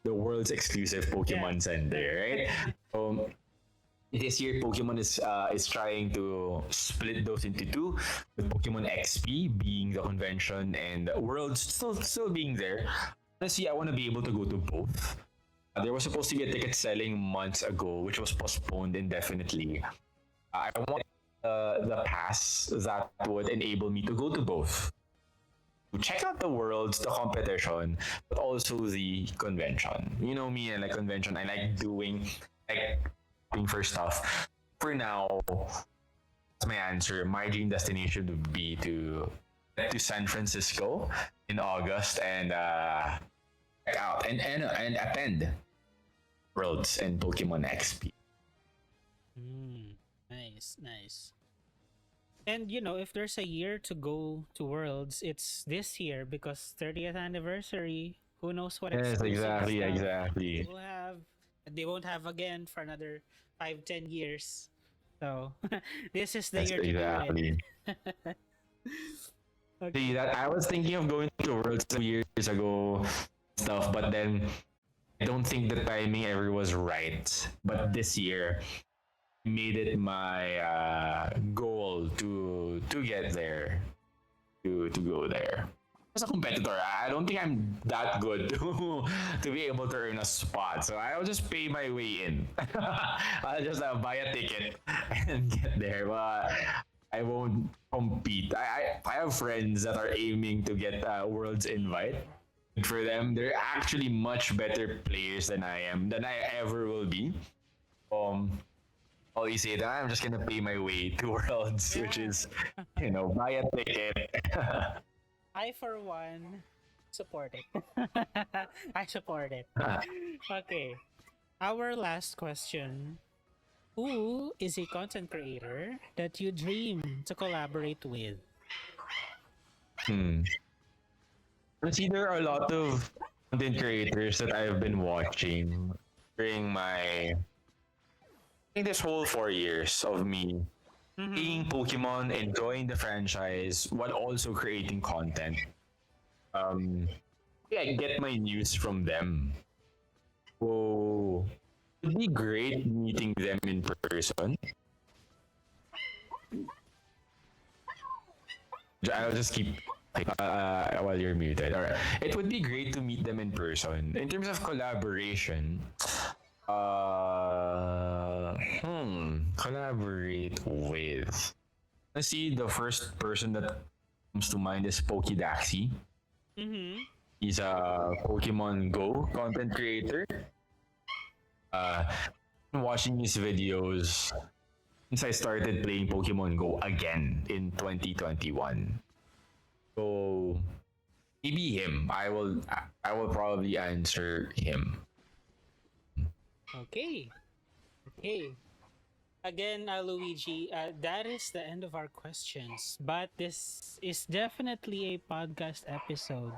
the world's exclusive Pokemon Center, right? So this year, Pokemon is trying to split those into two, with Pokemon XP being the convention and Worlds still being there. Honestly, I want to be able to go to both. There was supposed to be a ticket selling months ago, which was postponed indefinitely. I want the pass that would enable me to go to both. To check out the worlds, the competition, but also the convention. You know me, I like convention. I like doing for stuff. For now, that's my answer. My dream destination would be to get to San Francisco in August and check out and attend Worlds and Pokemon XP. Nice. And you know, if there's a year to go to Worlds, it's this year because 30th anniversary. Who knows what Yes, exclusive exactly, stuff exactly. we'll have? They won't have again for another 5-10 years. So this is the Yes, year to do exactly. it. See Okay. that I was thinking of going to Worlds 2 years ago, stuff, but then I don't think the timing ever was right. But this year, I made it my goal to get there, to go there. As a competitor, I don't think I'm that good to be able to earn a spot. So I'll just pay my way in. I'll just buy a ticket and get there. But I won't compete. I have friends that are aiming to get a Worlds invite. Good for them. They're actually much better players than I ever will be. Um, always say that I'm just gonna pay my way to Worlds, which Yeah. is, buy a ticket. I for one support it. I support it. Okay. Our last question. Who is a content creator that you dream to collaborate with? Hmm. See, there are a lot of content creators that I've been watching during I think this whole 4 years of me playing Pokemon, enjoying the franchise, while also creating content. Um, yeah, I get my news from them. So it'd be great meeting them in person. I'll just keep while you're muted. All right. It would be great to meet them in person. In terms of collaboration, collaborate with. Let's see, the first person that comes to mind is Pokidaxi. Mm-hmm. He's a Pokemon Go content creator. Uh, watching his videos since I started playing Pokemon Go again in 2021. So maybe him. I will probably answer him. Okay. Okay. Again, Luigi, that is the end of our questions. But this is definitely a podcast episode.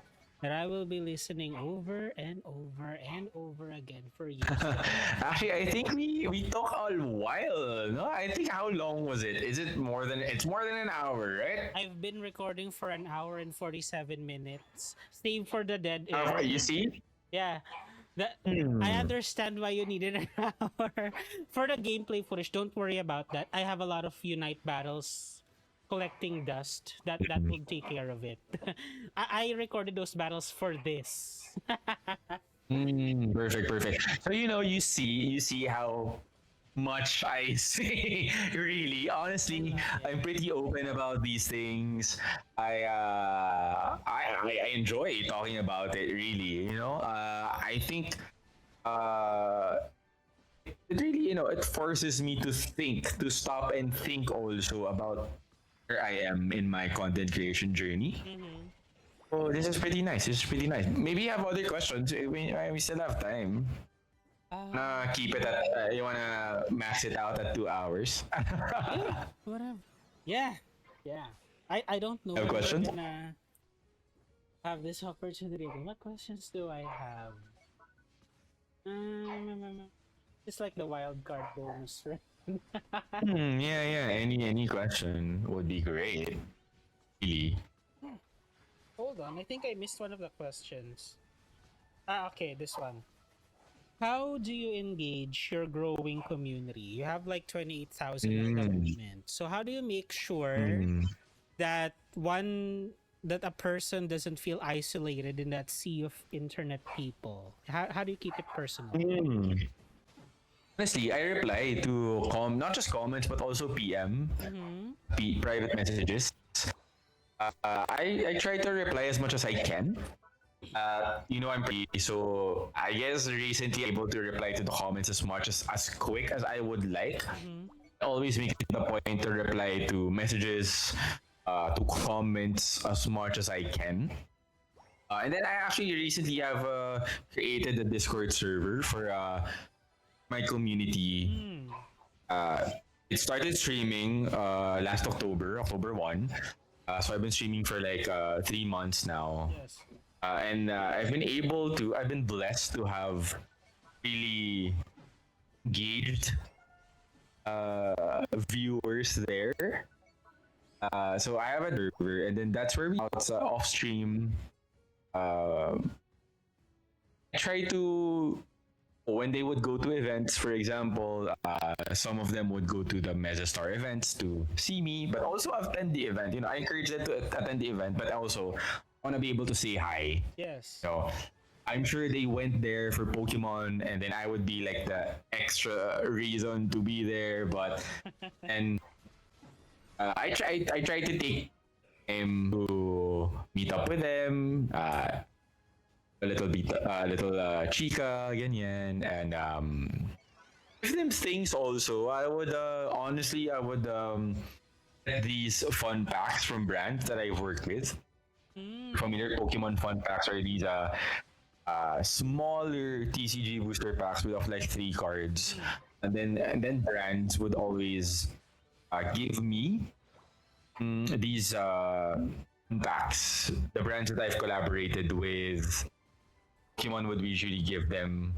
that I will be listening over and over and over again for years to come. Actually, I think we talk a while. No, I think how long was it? Is it more than? It's more than an hour, right? I've been recording for an hour and 47 minutes. Save for the dead You air. see? Yeah. The, I Hmm. understand why you needed an hour. For the gameplay footage, don't worry about that. I have a lot of Unite battles collecting dust. That will take care of it. I recorded those battles for this. Perfect, perfect. So you see how much I say. Really, honestly, I'm pretty open about these things. I enjoy talking about it. Really, I think uh, it really, it forces me to think, to stop and think also about where I am in my content creation journey. Mhm. Oh, this is pretty nice. This is pretty nice. Maybe you have other questions. We still have time. Keep it at, you wanna max it out at 2 hours. Yeah, whatever. Yeah, yeah. I don't know Have when we're questions? gonna have this opportunity again. What questions do I have? It's like the wild card bonus, right? Yeah. Any question would be great. Really. Hold on, I think I missed one of the questions. Okay, this one. How do you engage your growing community? You have like 28,000 at the Mm, moment. So how do you make sure mm, that that a person doesn't feel isolated in that sea of internet people? How do you keep it personal? mm. Honestly, I reply to not just comments but also PM, Mm-hmm. private messages. I try to reply as much as I can. I'm pretty, so I guess recently I'm able to reply to the comments as quick as I would like. Mm-hmm. Always make it a point to reply to messages, to comments as much as I can. And then I actually recently have created a Discord server for my community. Mm. Uh, it started streaming last October 1. So I've been streaming for like 3 months now. Yes. And I've been blessed to have really engaged viewers there. So I have a server, and then that's where we off stream. Uh, I try to when they would go to events, for example, some of them would go to the Mesastar events to see me, but also attend the event. I encourage them to attend the event, but also want to be able to say hi. Yes. So I'm sure they went there for Pokemon, and then I would be like the extra reason to be there. But and I try to take time to meet up with them, a little bit, little chica, ganyan, and give them things also. I would get these fun packs from brands that I've worked with. Mm. Familiar Pokemon fun packs are these smaller TCG booster packs with of like 3 cards, and then brands would always give me these packs. The brands that I've collaborated with, Pokemon would usually give them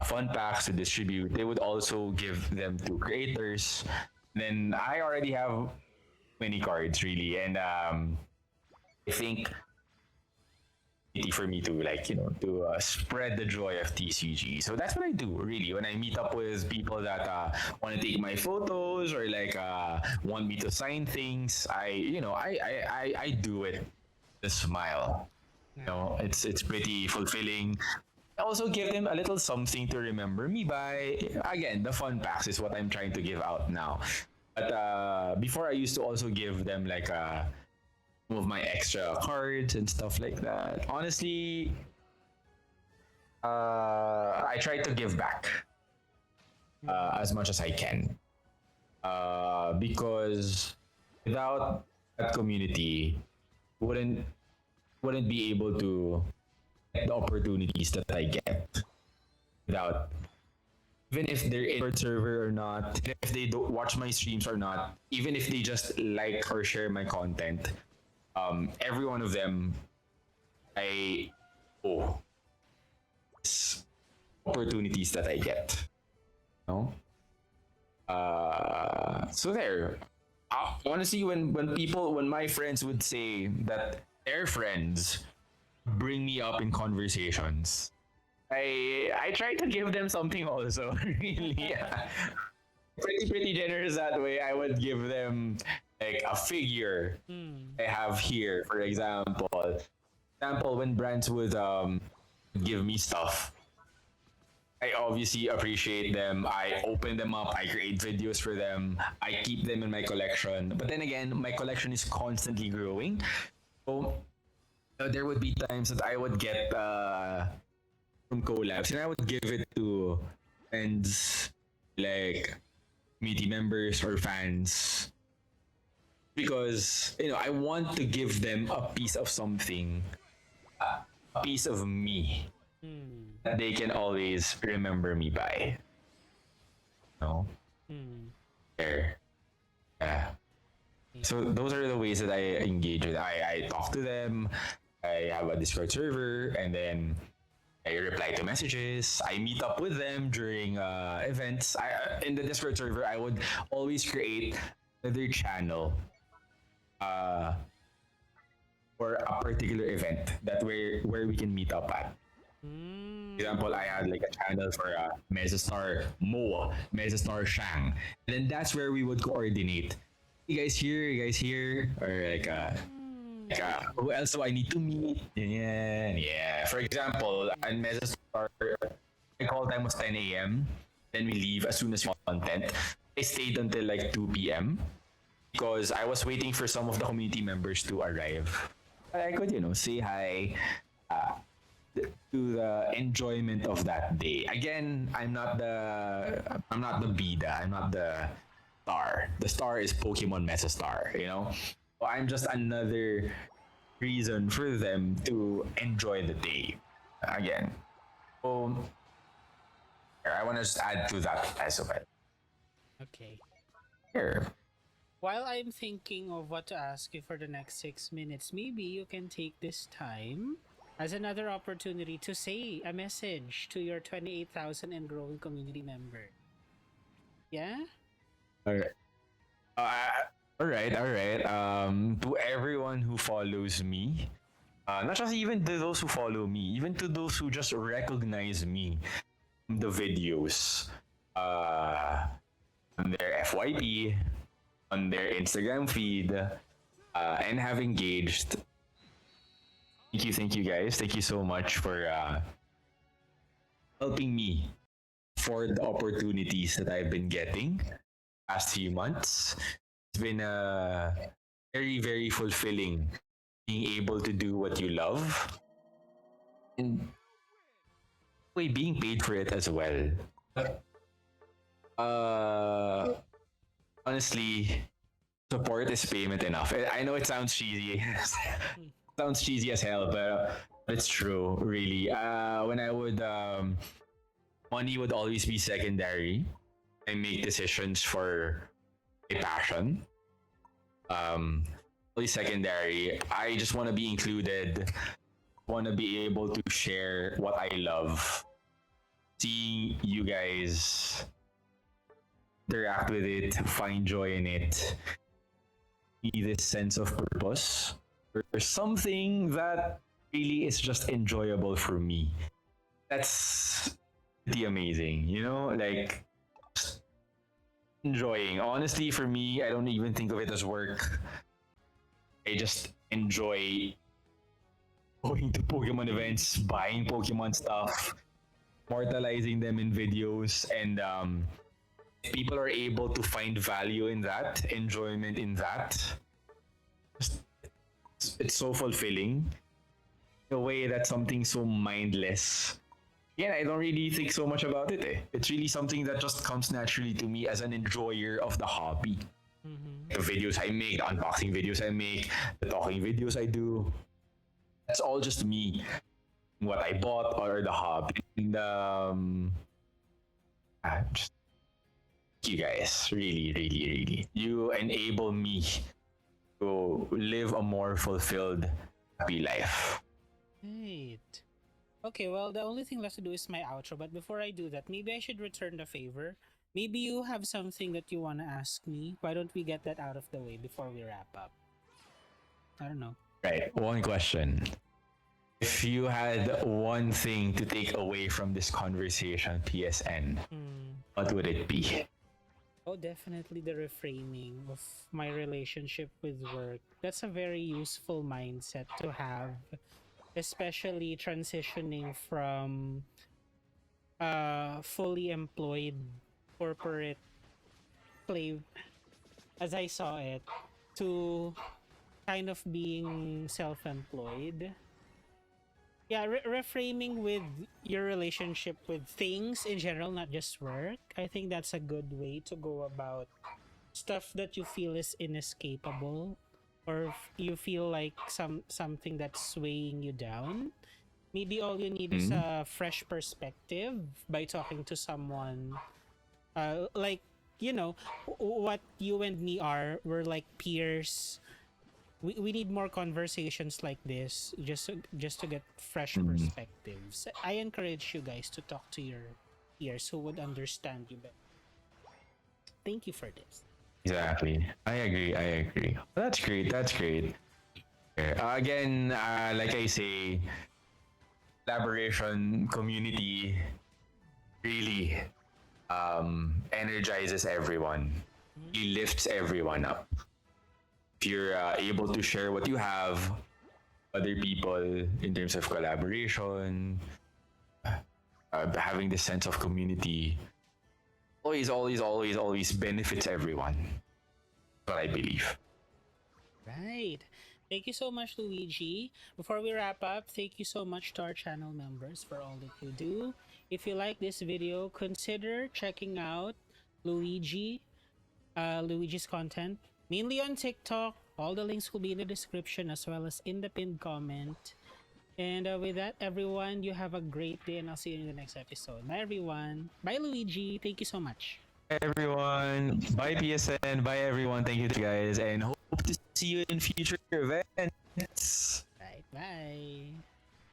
fun packs to distribute. They would also give them to creators. Then I already have many cards really, and I think for me to spread the joy of TCG. So that's what I do really when I meet up with people that want to take my photos or want me to sign things. I do it with a smile. It's pretty fulfilling. I also give them a little something to remember me by. Again, the fun packs is what I'm trying to give out now. But before I used to also give them some of my extra cards and stuff like that. Honestly, I try to give back as much as I can. Because without that community, wouldn't wouldn't be able to get the opportunities that I get without, even if they're in our server or not, even if they don't watch my streams or not, even if they just like or share my content, every one of them, I oh, these opportunities that I get. No. So there. Honestly, when my friends would say that their friends bring me up in conversations, I try to give them something also. Really, yeah. Pretty generous that way. I would give them like a figure I have here, for example. When brands would give me stuff, I obviously appreciate them. I open them up. I create videos for them. I keep them in my collection. But then again, my collection is constantly growing. So there would be times that I would get from collabs and I would give it to friends like community members or fans because I want to give them a piece of something, a piece of me that they can always remember me by. No, there, yeah. So those are the ways that I engage with. I talk to them. I have a Discord server, and then I reply to messages. I meet up with them during events. In the Discord server, I would always create another channel for a particular event that where we can meet up at. For example, I had like a channel for Mesostar Mo, Mesostar Shang. And then that's where we would coordinate. You guys here, or who else do I need to meet? Yeah. For example, on Mesostar, my call time was 10 a.m. Then we leave as soon as we content. I stayed until like 2 p.m. because I was waiting for some of the community members to arrive. I could, say hi. To the enjoyment of that day. Again, I'm not the bida. I'm not the star. The star is Pokemon Mesa Star. So I'm just another reason for them to enjoy the day. Again, so I want to just add to that as well. Okay. Here. While I'm thinking of what to ask you for the next 6 minutes, maybe you can take this time as another opportunity to say a message to your 28,000 and growing community member. Yeah? All right. All right. To everyone who follows me, not just even to those who follow me, even to those who just recognize me from the videos, on their FYP, on their Instagram feed, and have engaged. Thank you guys. Thank you so much for helping me for the opportunities that I've been getting past few months. It's been very, very fulfilling being able to do what you love and being paid for it as well. Honestly, support is payment enough. I know it sounds cheesy. Sounds cheesy as hell, but it's true, really. When I would, money would always be secondary. I make decisions for my passion. Only secondary. I just want to be included. Want to be able to share what I love. Seeing you guys interact with it, find joy in it. Be this sense of purpose. Or something that really is just enjoyable for me. That's pretty amazing, like just enjoying. Honestly, for me, I don't even think of it as work. I just enjoy going to Pokemon events, buying Pokemon stuff, immortalizing them in videos, and if people are able to find value in that, enjoyment in that, it's so fulfilling in a way that something so mindless. Yeah, I don't really think so much about it. It's really something that just comes naturally to me as an enjoyer of the hobby. The videos I make, the unboxing videos I make, the talking videos I do. That's all just me. What I bought or the hobby. And just you guys, really, really, really. You enable me to live a more fulfilled, happy life. Right. Okay, well, the only thing left to do is my outro. But before I do that, maybe I should return the favor. Maybe you have something that you want to ask me. Why don't we get that out of the way before we wrap up? I don't know. Right. One question. If you had one thing to take away from this conversation, PSN, what would it be? Oh, definitely the reframing of my relationship with work. That's a very useful mindset to have, especially transitioning from fully employed corporate slave, as I saw it, to kind of being self-employed. Yeah, reframing with your relationship with things in general, not just work. I think that's a good way to go about stuff that you feel is inescapable, or you feel like something that's weighing you down. Maybe all you need is Hmm? a fresh perspective by talking to someone, like, you know, what you and me are. We're like peers. We need more conversations like this, just to get fresh Hmm. perspectives. I encourage you guys to talk to your peers who would understand you better. Thank you for this. Exactly. I agree. I agree. That's great. That's great. Again, like I say, collaboration community really energizes everyone. It lifts everyone up. If you're able to share what you have, other people in terms of collaboration, having this sense of community, always benefits everyone. That's what I believe. Right. Thank you so much, Luigi. Before we wrap up, thank you so much to our channel members for all that you do. If you like this video, consider checking out Luigi, Luigi's content, mainly on TikTok. All the links will be in the description as well as in the pinned comment. And with that, everyone, you have a great day, and I'll see you in the next episode. Bye, everyone. Bye, Luigi. Thank you so much. Everyone, bye PSN, bye everyone. Thank you guys, and hope to see you in future events. Right. Bye.